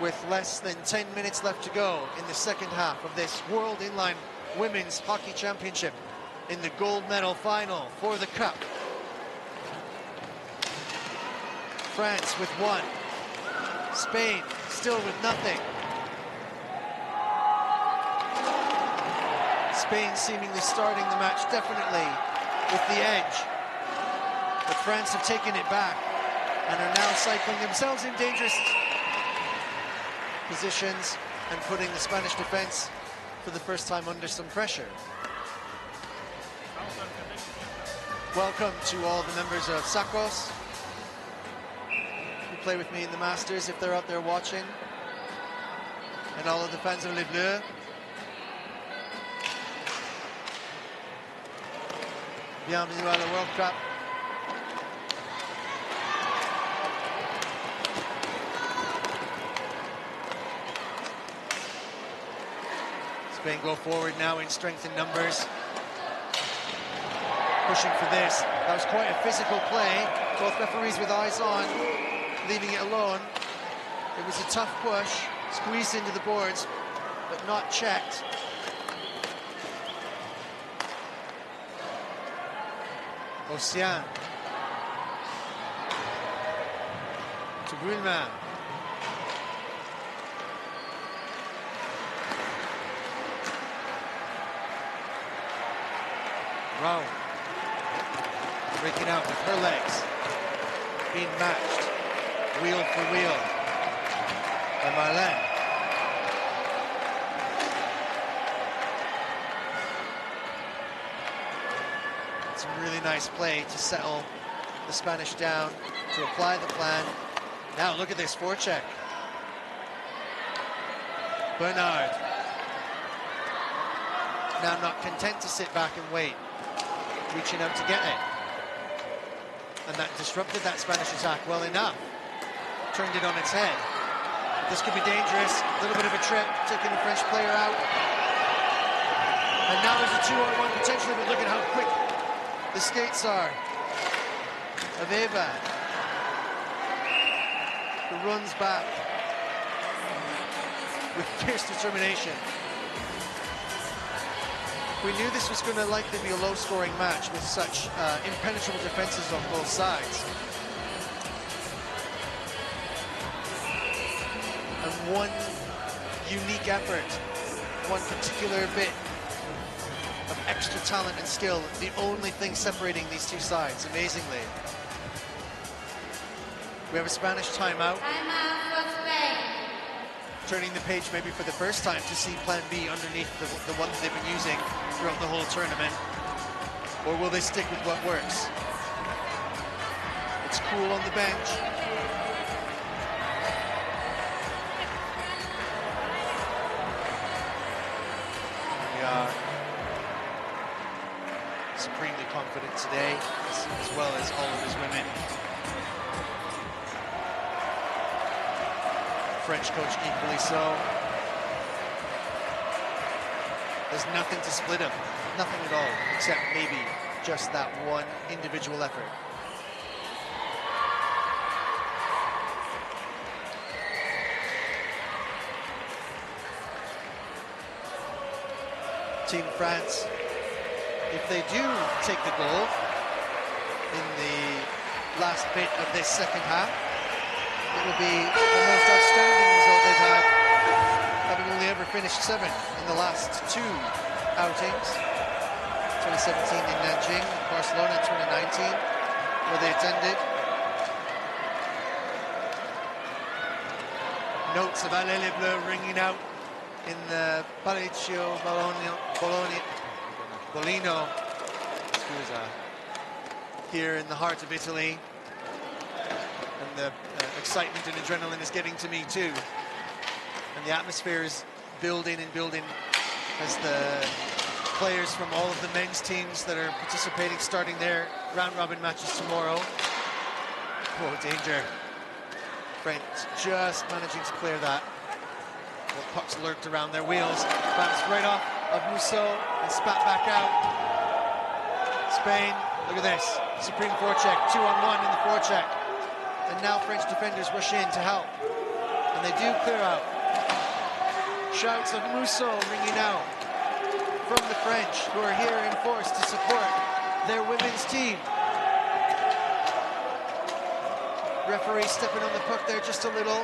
With less than 10 minutes left to go in the second half of this World Inline Women's Hockey Championship in the gold medal final for the Cup. France with 1. Spain still with nothing. Spain seemingly starting the match definitely with the edge. But France have taken it back and are now cycling themselves in dangerous positions and putting the Spanish defense for the first time under some pressure. Welcome to all the members of Sacos who play with me in the Masters, if they're out there watching, and all of the fans of Les Bleus. Bienvenue à la World Cup. Spain go forward now in strength and numbers. Pushing for this. That was quite a physical play. Both referees with eyes on, leaving it alone. It was a tough push, squeezed into the boards, but not checked. Ocean. To Brulman. Rao. Breaking out with her legs. Being matched. Wheel for wheel. By Marlene. It's a really nice play to settle the Spanish down, to apply the plan. Now look at this forecheck. Bernard. Now not content to sit back and wait. Reaching out to get it. And that disrupted that Spanish attack well enough. Turned it on its head. This could be dangerous. A little bit of a trip, taking the French player out. And now there's a 2-on-1 potentially, but look at how quick the skates are of Eva, who runs back with fierce determination. We knew this was going to likely be a low-scoring match with such impenetrable defenses on both sides. And one unique effort, one particular bit of extra talent and skill, the only thing separating these two sides, amazingly. We have a Spanish timeout. Timeout for Spain. Turning the page maybe for the first time to see plan B underneath the one that they've been using throughout the whole tournament. Or will they stick with what works? It's cool on the bench. We are supremely confident today, as well as all of his women. French coach equally so. There's nothing to split them, nothing at all, except maybe just that one individual effort. Team France, if they do take the goal in the last bit of this second half, it will be the most outstanding result they've had, having only ever finished 7th in the last 2 outings. 2017 in Nanjing, Barcelona in 2019, where they attended. Notes of Allez les Bleus ringing out in the Palazzo Bolino, here in the heart of Italy. And the excitement and adrenaline is getting to me too. And the atmosphere is building and building as the players from all of the men's teams that are participating, starting their round-robin matches tomorrow. Oh, danger. French just managing to clear that. Well, pucks lurked around their wheels. Bounced right off of Musso and spat back out. Spain, look at this. Supreme forecheck, 2-on-1 in the forecheck. And now French defenders rush in to help. And they do clear out. Shouts of Musso ringing out from the French, who are here in force to support their women's team. Referee stepping on the puck there just a little.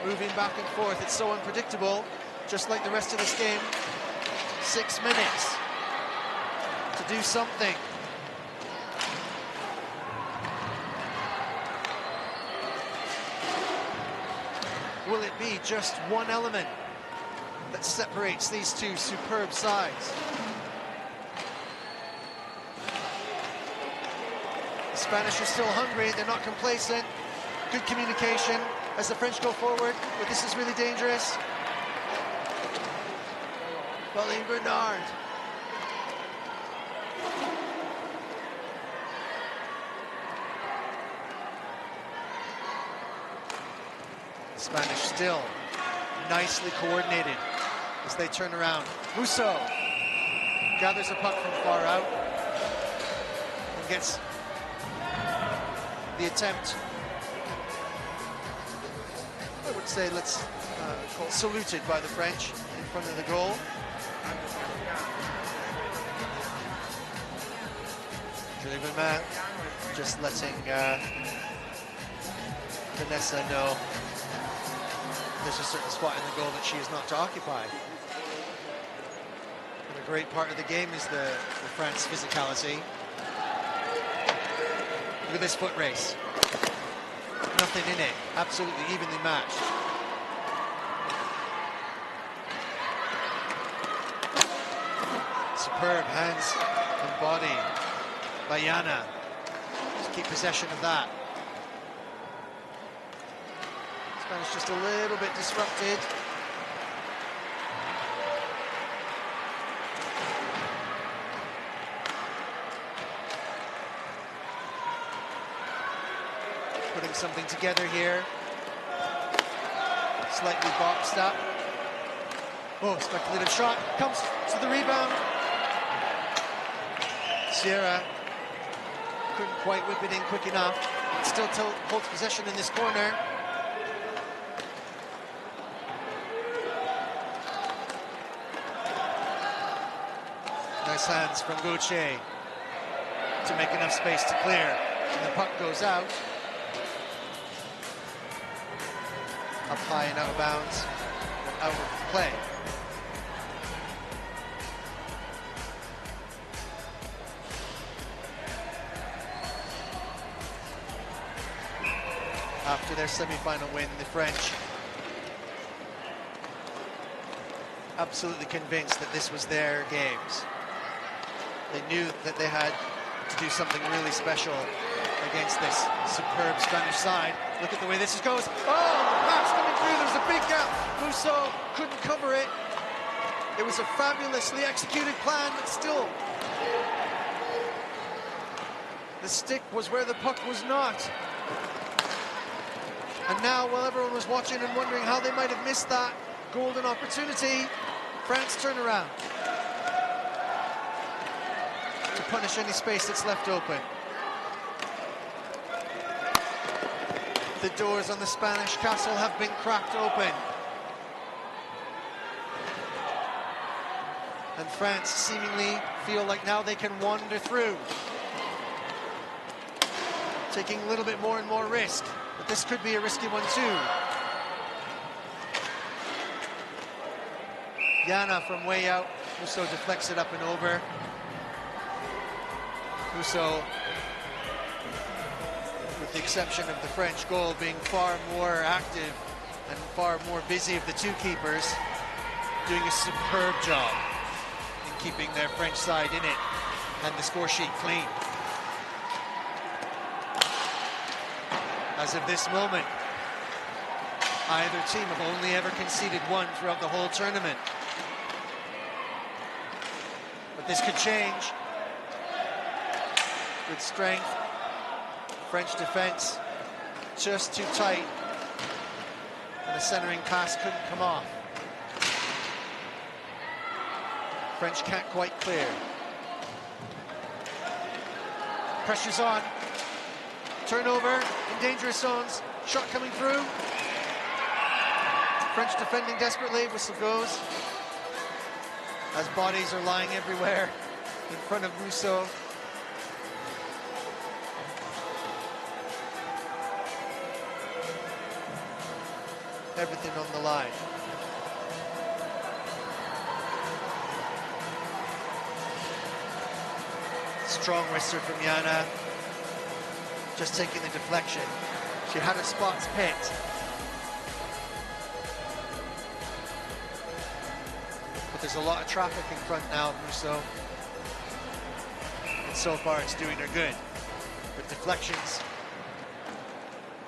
Moving back and forth. It's so unpredictable, just like the rest of this game. 6 minutes to do something. Will it be just one element that separates these two superb sides. The Spanish are still hungry, they're not complacent. Good communication as the French go forward, but this is really dangerous. Pauline Bernard. The Spanish still nicely coordinated as they turn around. Musso gathers a puck from far out and gets the attempt, I would say, let's call it saluted by the French in front of the goal. Julie Vermain just letting Vanessa know there's a certain spot in the goal that she is not to occupy. And a great part of the game is the France physicality. Look at this foot race. Nothing in it, absolutely evenly matched. Superb hands and body by Yana. Just keep possession of that. Spanish just a little bit disrupted. Putting something together here. Slightly boxed up. Oh, speculative shot. Comes to the rebound. Sierra couldn't quite whip it in quick enough. Still holds possession in this corner. Nice hands from Gauthier to make enough space to clear. And the puck goes out. Up high and out of bounds, and out of play. After their semi-final win, the French absolutely convinced that this was their games. They knew that they had to do something really special against this superb Spanish side. Look at the way this goes. Oh, the pass coming through. There's a big gap. Musso couldn't cover it. It was a fabulously executed plan, but still, the stick was where the puck was not. And now, while everyone was watching and wondering how they might have missed that golden opportunity, France turn around to punish any space that's left open. The doors on the Spanish castle have been cracked open. And France seemingly feel like now they can wander through, taking a little bit more and more risk. But this could be a risky one too. Yana from way out. Musso deflects it up and over. Musso, with the exception of the French goal, being far more active and far more busy of the two keepers, doing a superb job in keeping their French side in it and the score sheet clean. As of this moment, either team have only ever conceded one throughout the whole tournament. But this could change. Good strength. French defense just too tight. And the centering pass couldn't come off. French can't quite clear. Pressure's on. Turnover in dangerous zones. Shot coming through. French defending desperately. Whistle goes. As bodies are lying everywhere in front of Musso. Everything on the line. Strong wrister from Yana. Just taking the deflection. She had her spots picked. But there's a lot of traffic in front now, Musso. And so far it's doing her good. But deflections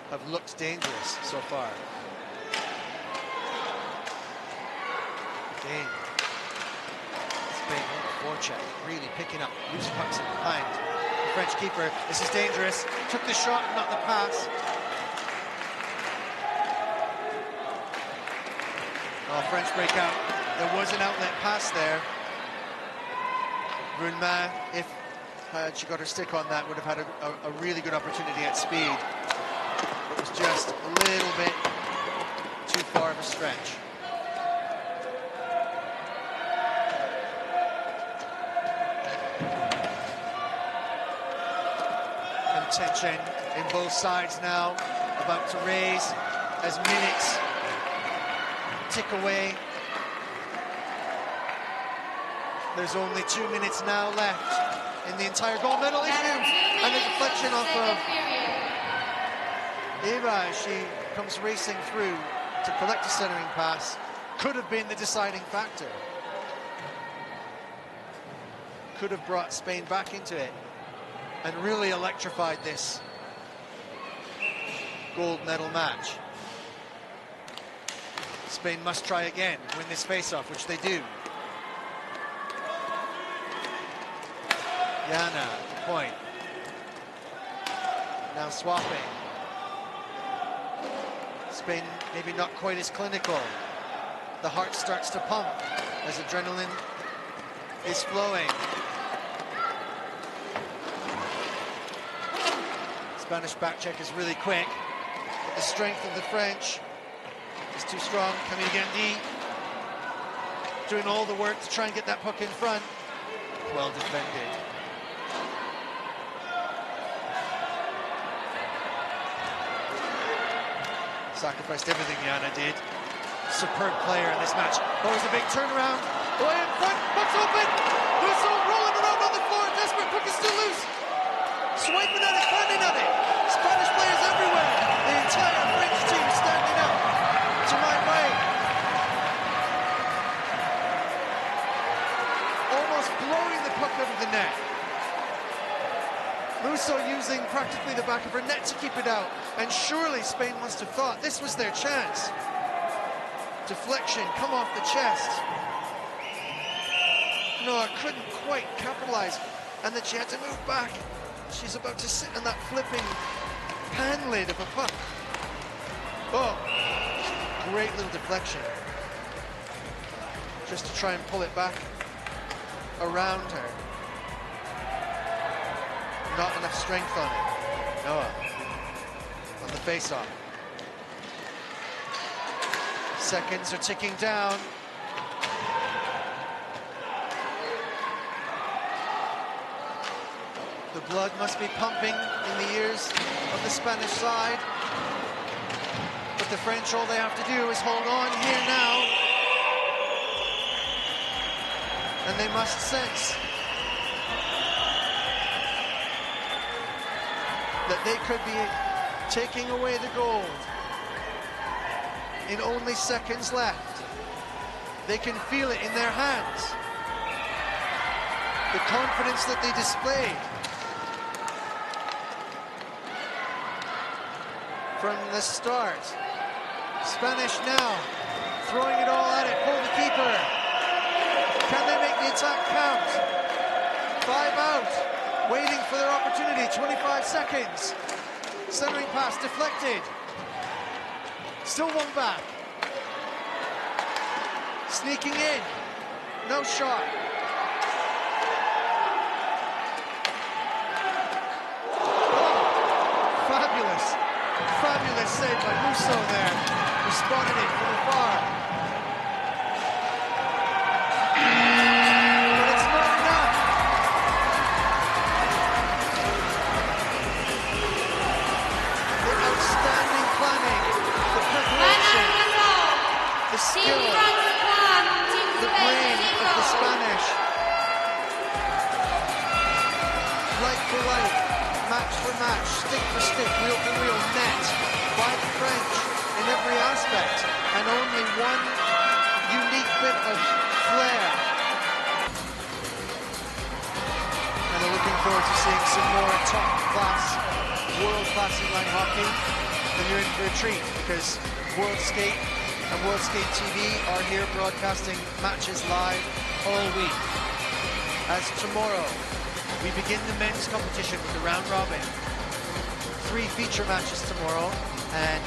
have looked dangerous so far. Again, Spain on the forecheck, really picking up loose pucks in behind. The French keeper, this is dangerous. Took the shot, not the pass. Oh, French breakout. There was an outlet pass there. Brunma, if she got her stick on that, would have had a really good opportunity at speed. It was just a little bit too far of a stretch. And tension in both sides now, about to raise as minutes tick away. There's only 2 minutes now left in the entire gold medal issue. And a deflection off of Eva as she comes racing through to collect a centering pass. Could have been the deciding factor. Could have brought Spain back into it and really electrified this gold medal match. Spain must try again, win this face-off, which they do. Yana, point. Now swapping. Spain maybe not quite as clinical. The heart starts to pump as adrenaline is flowing. Spanish back check is really quick, but the strength of the French is too strong. Camille Gandhi doing all the work to try and get that puck in front. Well defended. Sacrificed everything Yana did. Superb player in this match. Oh, it's a big turnaround. Away in front, puck's open. Musso rolling around on the floor, desperate, puck is still loose. Swiping at it, finding at it. Spanish players everywhere. The entire French team standing up to my right. Almost blowing the puck out of the net. Musso using practically the back of her net to keep it out. And surely Spain must have thought this was their chance. Deflection, come off the chest. No, couldn't quite capitalize. And then she had to move back. She's about to sit on that flipping pan lid of a puck. Oh, great little deflection. Just to try and pull it back around her. Not enough strength on it. Noah on the face-off. Seconds are ticking down. The blood must be pumping in the ears of the Spanish side. But the French, all they have to do is hold on here now. And they must sense that they could be taking away the gold in only seconds left. They can feel it in their hands. The confidence that they displayed from the start. Spanish now throwing it all at it. Pull the keeper. Can they make the attack count? 5 out. Waiting for their opportunity, 25 seconds. Centering pass deflected. Still one back. Sneaking in. No shot. Oh, fabulous. Fabulous save by Musso there. Who spotted it from afar. The skill, the brain of the Spanish. Right for right, match for match, stick for stick, wheel for wheel, net by the French in every aspect. And only one unique bit of flair. And I'm looking forward to seeing some more top-class, world-class inline hockey. Then you're in for a treat because World Skate and World Skate TV are here broadcasting matches live all week. As tomorrow, we begin the men's competition with the round robin. 3 feature matches tomorrow, and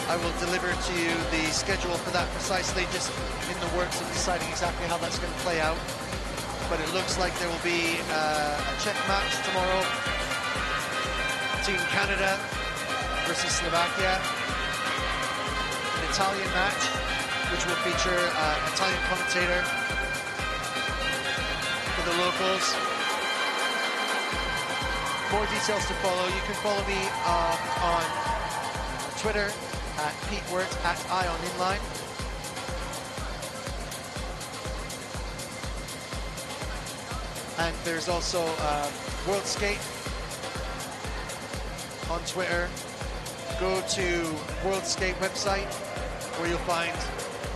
I will deliver to you the schedule for that precisely, just in the works of deciding exactly how that's going to play out. But it looks like there will be a Czech match tomorrow, Team Canada versus Slovakia, an Italian match, which will feature an Italian commentator for the locals. More details to follow. You can follow me on Twitter at PeteWirt, at @IonInline. And there's also World Skate on Twitter. Go to World Skate website where you'll find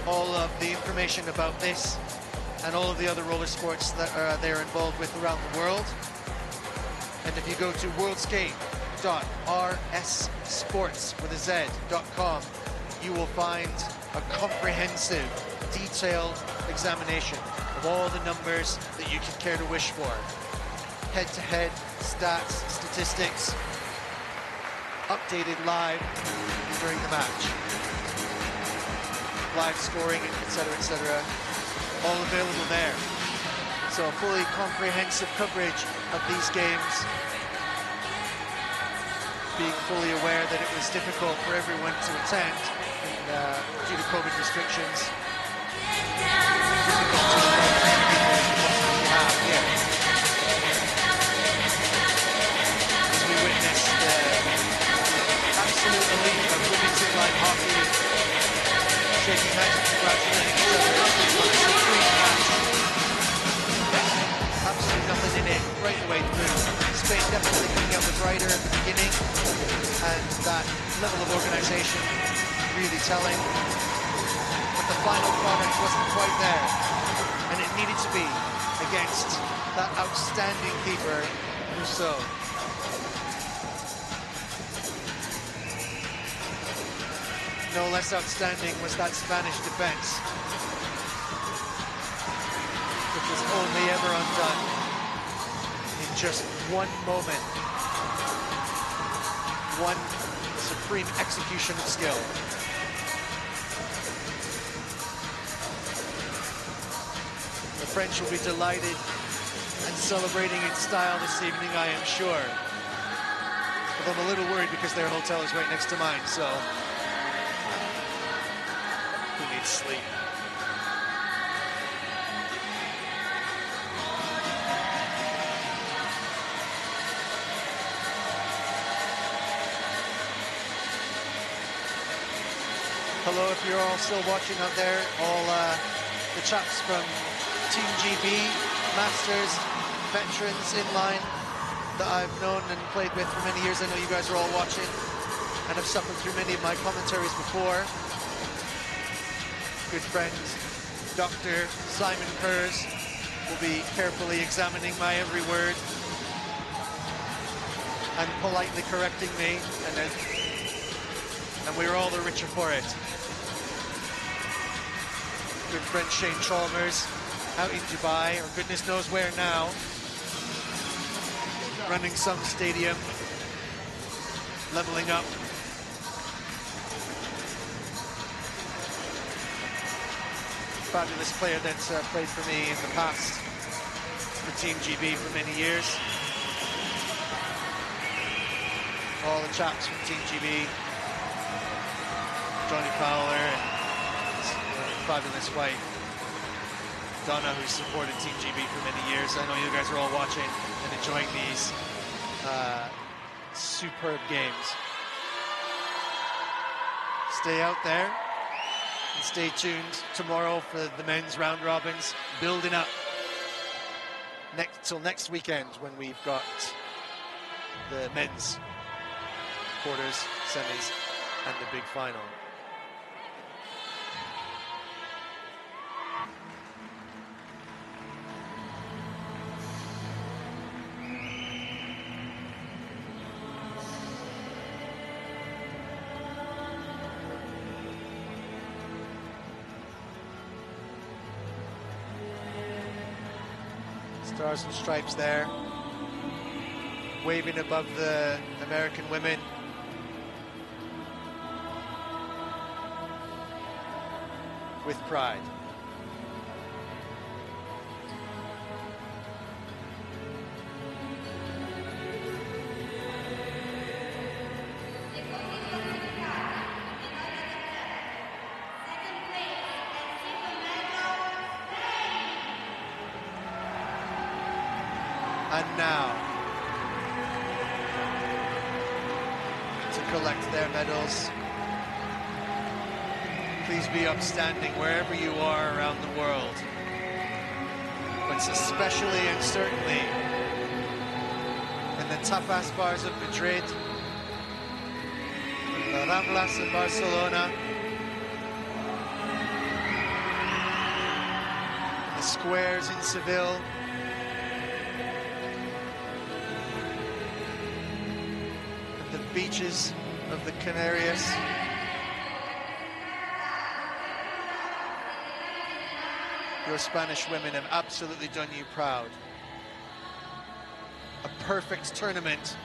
all of the information about this and all of the other roller sports that they're involved with around the world. And if you go to worldsskate.rssports.com, you will find a comprehensive, detailed examination of all the numbers that you could care to wish for. Head-to-head stats, statistics, updated live during the match. Live scoring, etc., all available there. So a fully comprehensive coverage of these games, being fully aware that it was difficult for everyone to attend due to COVID restrictions. Difficult to invite as many people as we possibly have here. As we witness the absolute elite of women's inline hockey shaking hands and congratulating each other on a supreme match. Absolutely nothing in it right the way through. Spain definitely coming out the brighter at the beginning, and that level of organisation really telling. But the final product wasn't quite there, and it needed to be against that outstanding keeper, Rousseau. No less outstanding was that Spanish defense, which was only ever undone in just one moment, one supreme execution of skill. The French will be delighted and celebrating in style this evening, I am sure. But I'm a little worried because their hotel is right next to mine, so who needs sleep? Hello, if you're all still watching out there, all the chaps from Team GB, Masters, veterans, inline, that I've known and played with for many years. I know you guys are all watching and have suffered through many of my commentaries before. Good friend, Dr. Simon Kurz, will be carefully examining my every word and politely correcting me, and we're all the richer for it. Good friend Shane Chalmers, out in Dubai, or goodness knows where now, running some stadium, leveling up. Fabulous player that's played for me in the past for Team GB for many years. All the chaps from Team GB, Johnny Fowler and his fabulous wife Donna, who's supported Team GB for many years. I know you guys are all watching and enjoying these superb games. Stay out there and stay tuned tomorrow for the men's round robins, building up till next weekend when we've got the men's quarters, semis, and the big final. Stars and stripes there, waving above the American women. With pride. And now, to collect their medals, please be upstanding wherever you are around the world, but especially and certainly in the tapas bars of Madrid, the Ramblas in Barcelona, the squares in Seville, and the beaches of the Canarias. Your Spanish women have absolutely done you proud. A perfect tournament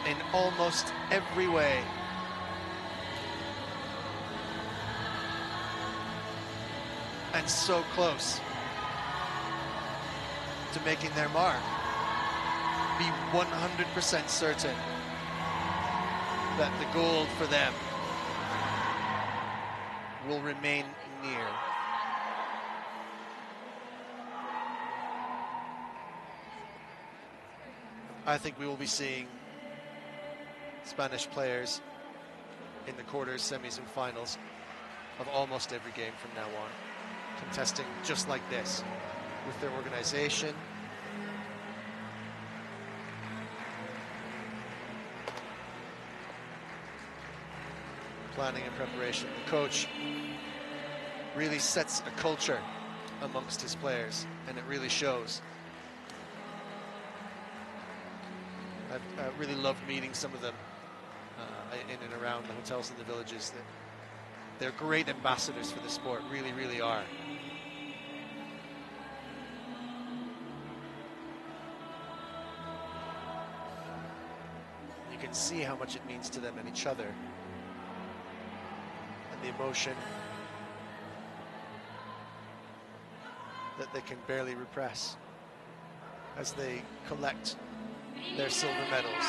in almost every way. And so close to making their mark. Be 100% certain that the gold for them will remain near. I think we will be seeing Spanish players in the quarters, semis and finals of almost every game from now on, contesting just like this, with their organization, planning and preparation. The coach really sets a culture amongst his players, and it really shows. I've really loved meeting some of them in and around the hotels and the villages. They're great ambassadors for the sport, really, really are. You can see how much it means to them and each other, and the emotion that they can barely repress as they collect their silver medals.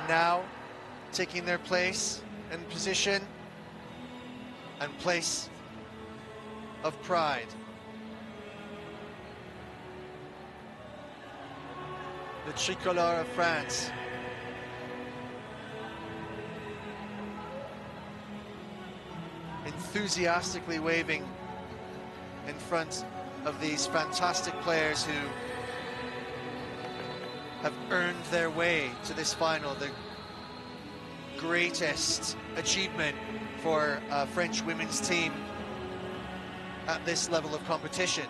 Now taking their place and position and place of pride. The tricolor of France. Enthusiastically waving in front of these fantastic players who have earned their way to this final, the greatest achievement for a French women's team at this level of competition.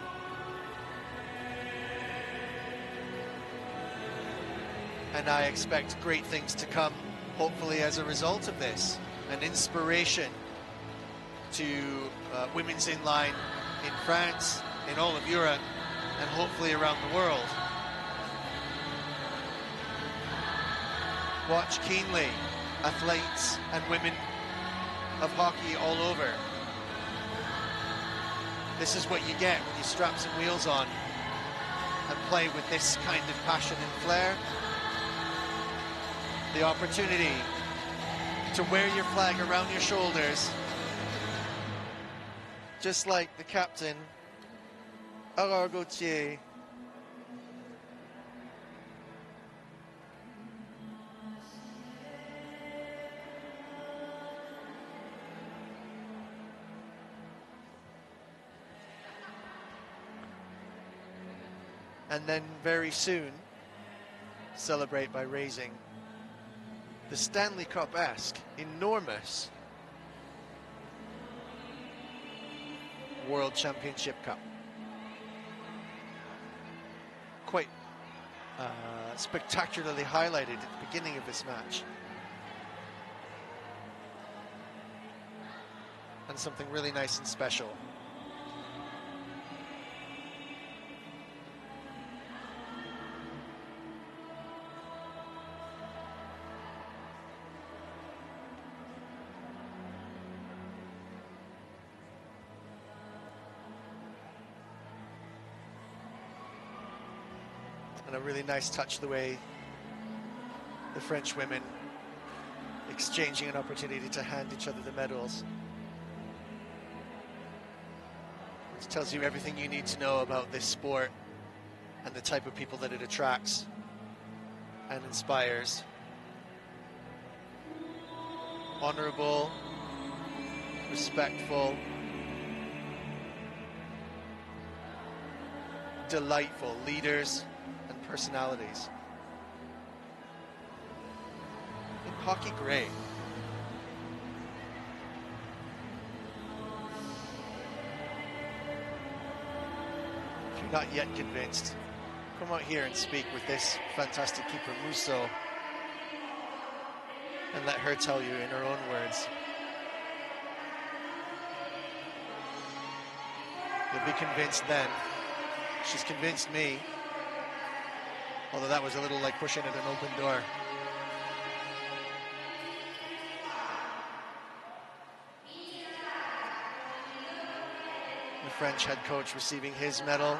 And I expect great things to come, hopefully, as a result of this. An inspiration to women's inline in France, in all of Europe, and hopefully around the world. Watch keenly athletes and women of hockey all over. This is what you get when you strap some wheels on and play with this kind of passion and flair. The opportunity to wear your flag around your shoulders, just like the captain, Aurore Gauthier. And then very soon celebrate by raising the Stanley Cup-esque, enormous World Championship Cup. Quite spectacularly highlighted at the beginning of this match. And something really nice and special. And a really nice touch the way the French women exchanging an opportunity to hand each other the medals. It tells you everything you need to know about this sport and the type of people that it attracts and inspires. Honorable, respectful, delightful leaders and personalities. In hockey, great. If you're not yet convinced, come out here and speak with this fantastic keeper, Musso, and let her tell you in her own words. You'll be convinced then. She's convinced me. Although that was a little like pushing at an open door. The French head coach receiving his medal.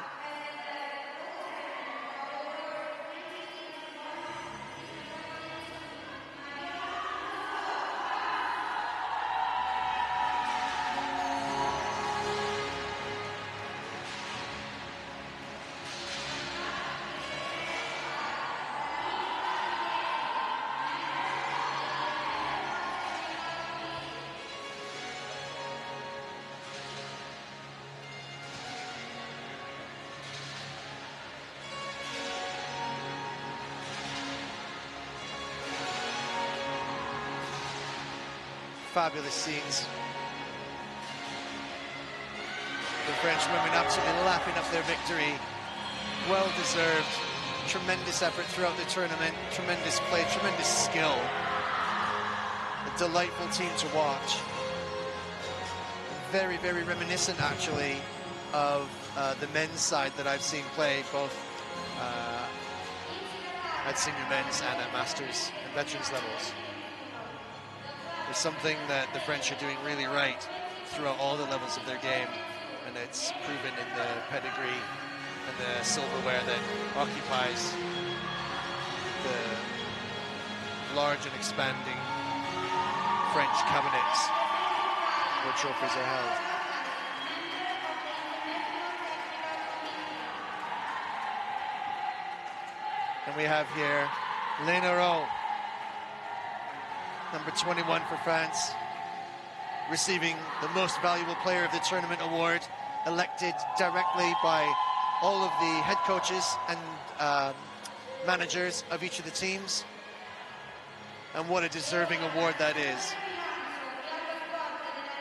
Fabulous scenes. The French women absolutely lapping up their victory. Well deserved. Tremendous effort throughout the tournament. Tremendous play, tremendous skill. A delightful team to watch. Very, very reminiscent actually of the men's side that I've seen play both at senior men's and at masters and veterans levels. There's something that the French are doing really right throughout all the levels of their game, and it's proven in the pedigree and the silverware that occupies the large and expanding French cabinets where trophies are held. And we have here Lénareau, number 21 for France, receiving the Most Valuable Player of the Tournament award, elected directly by all of the head coaches and managers of each of the teams. And what a deserving award that is.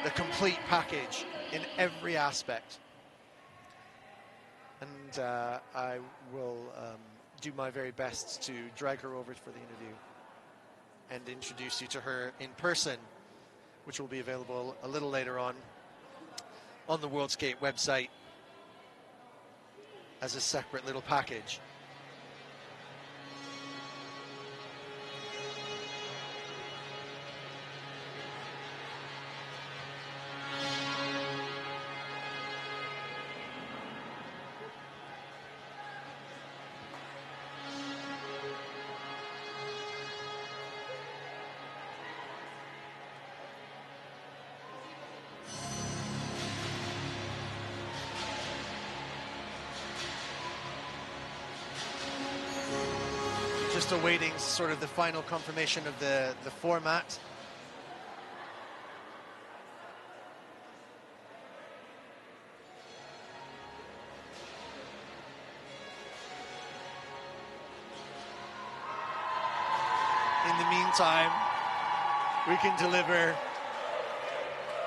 The complete package in every aspect. And I will do my very best to drag her over for the interview and introduce you to her in person, which will be available a little later on the Worldskate website as a separate little package. just awaiting sort of the final confirmation of the format. In the meantime, we can deliver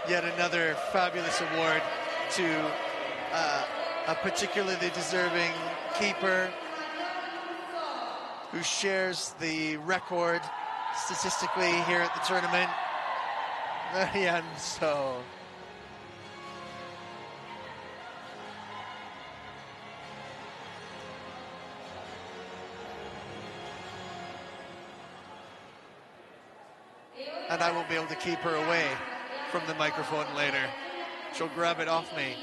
yet another fabulous award to a particularly deserving keeper who shares the record statistically here at the tournament. Marianne So. And I won't be able to keep her away from the microphone later. She'll grab it off me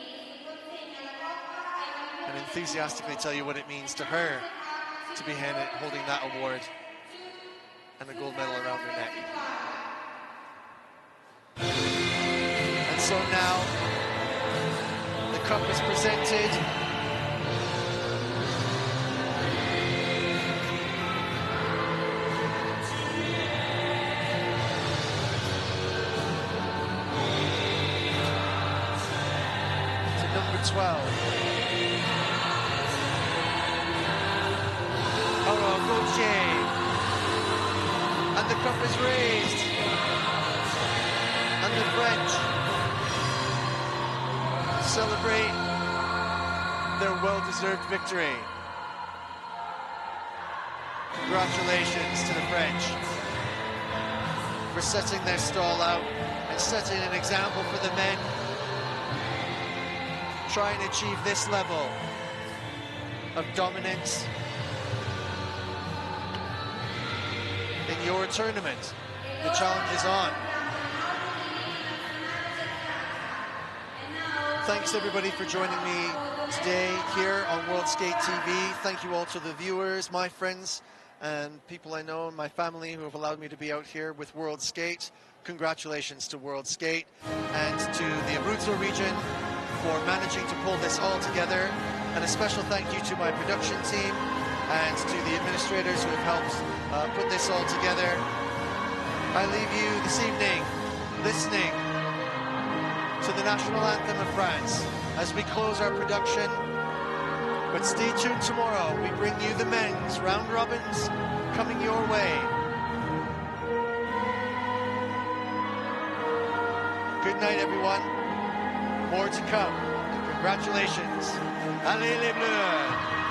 and enthusiastically tell you what it means to her to be holding that award and a gold medal around her neck. And so now the cup is presented. To number 12. And the cup is raised, and the French celebrate their well-deserved victory. Congratulations to the French for setting their stall out and setting an example for the men. Try and achieve this level of dominance in your tournament. The challenge is on. Thanks everybody for joining me today here on World Skate TV. Thank you all to the viewers, my friends and people I know and my family who have allowed me to be out here with World Skate. Congratulations to World Skate and to the Abruzzo region for managing to pull this all together. And a special thank you to my production team and to the administrators who have helped put this all together. I leave you this evening listening to the national anthem of France as we close our production. But stay tuned tomorrow. We bring you the men's round robins coming your way. Good night, everyone. More to come. And congratulations. Allez les Bleus!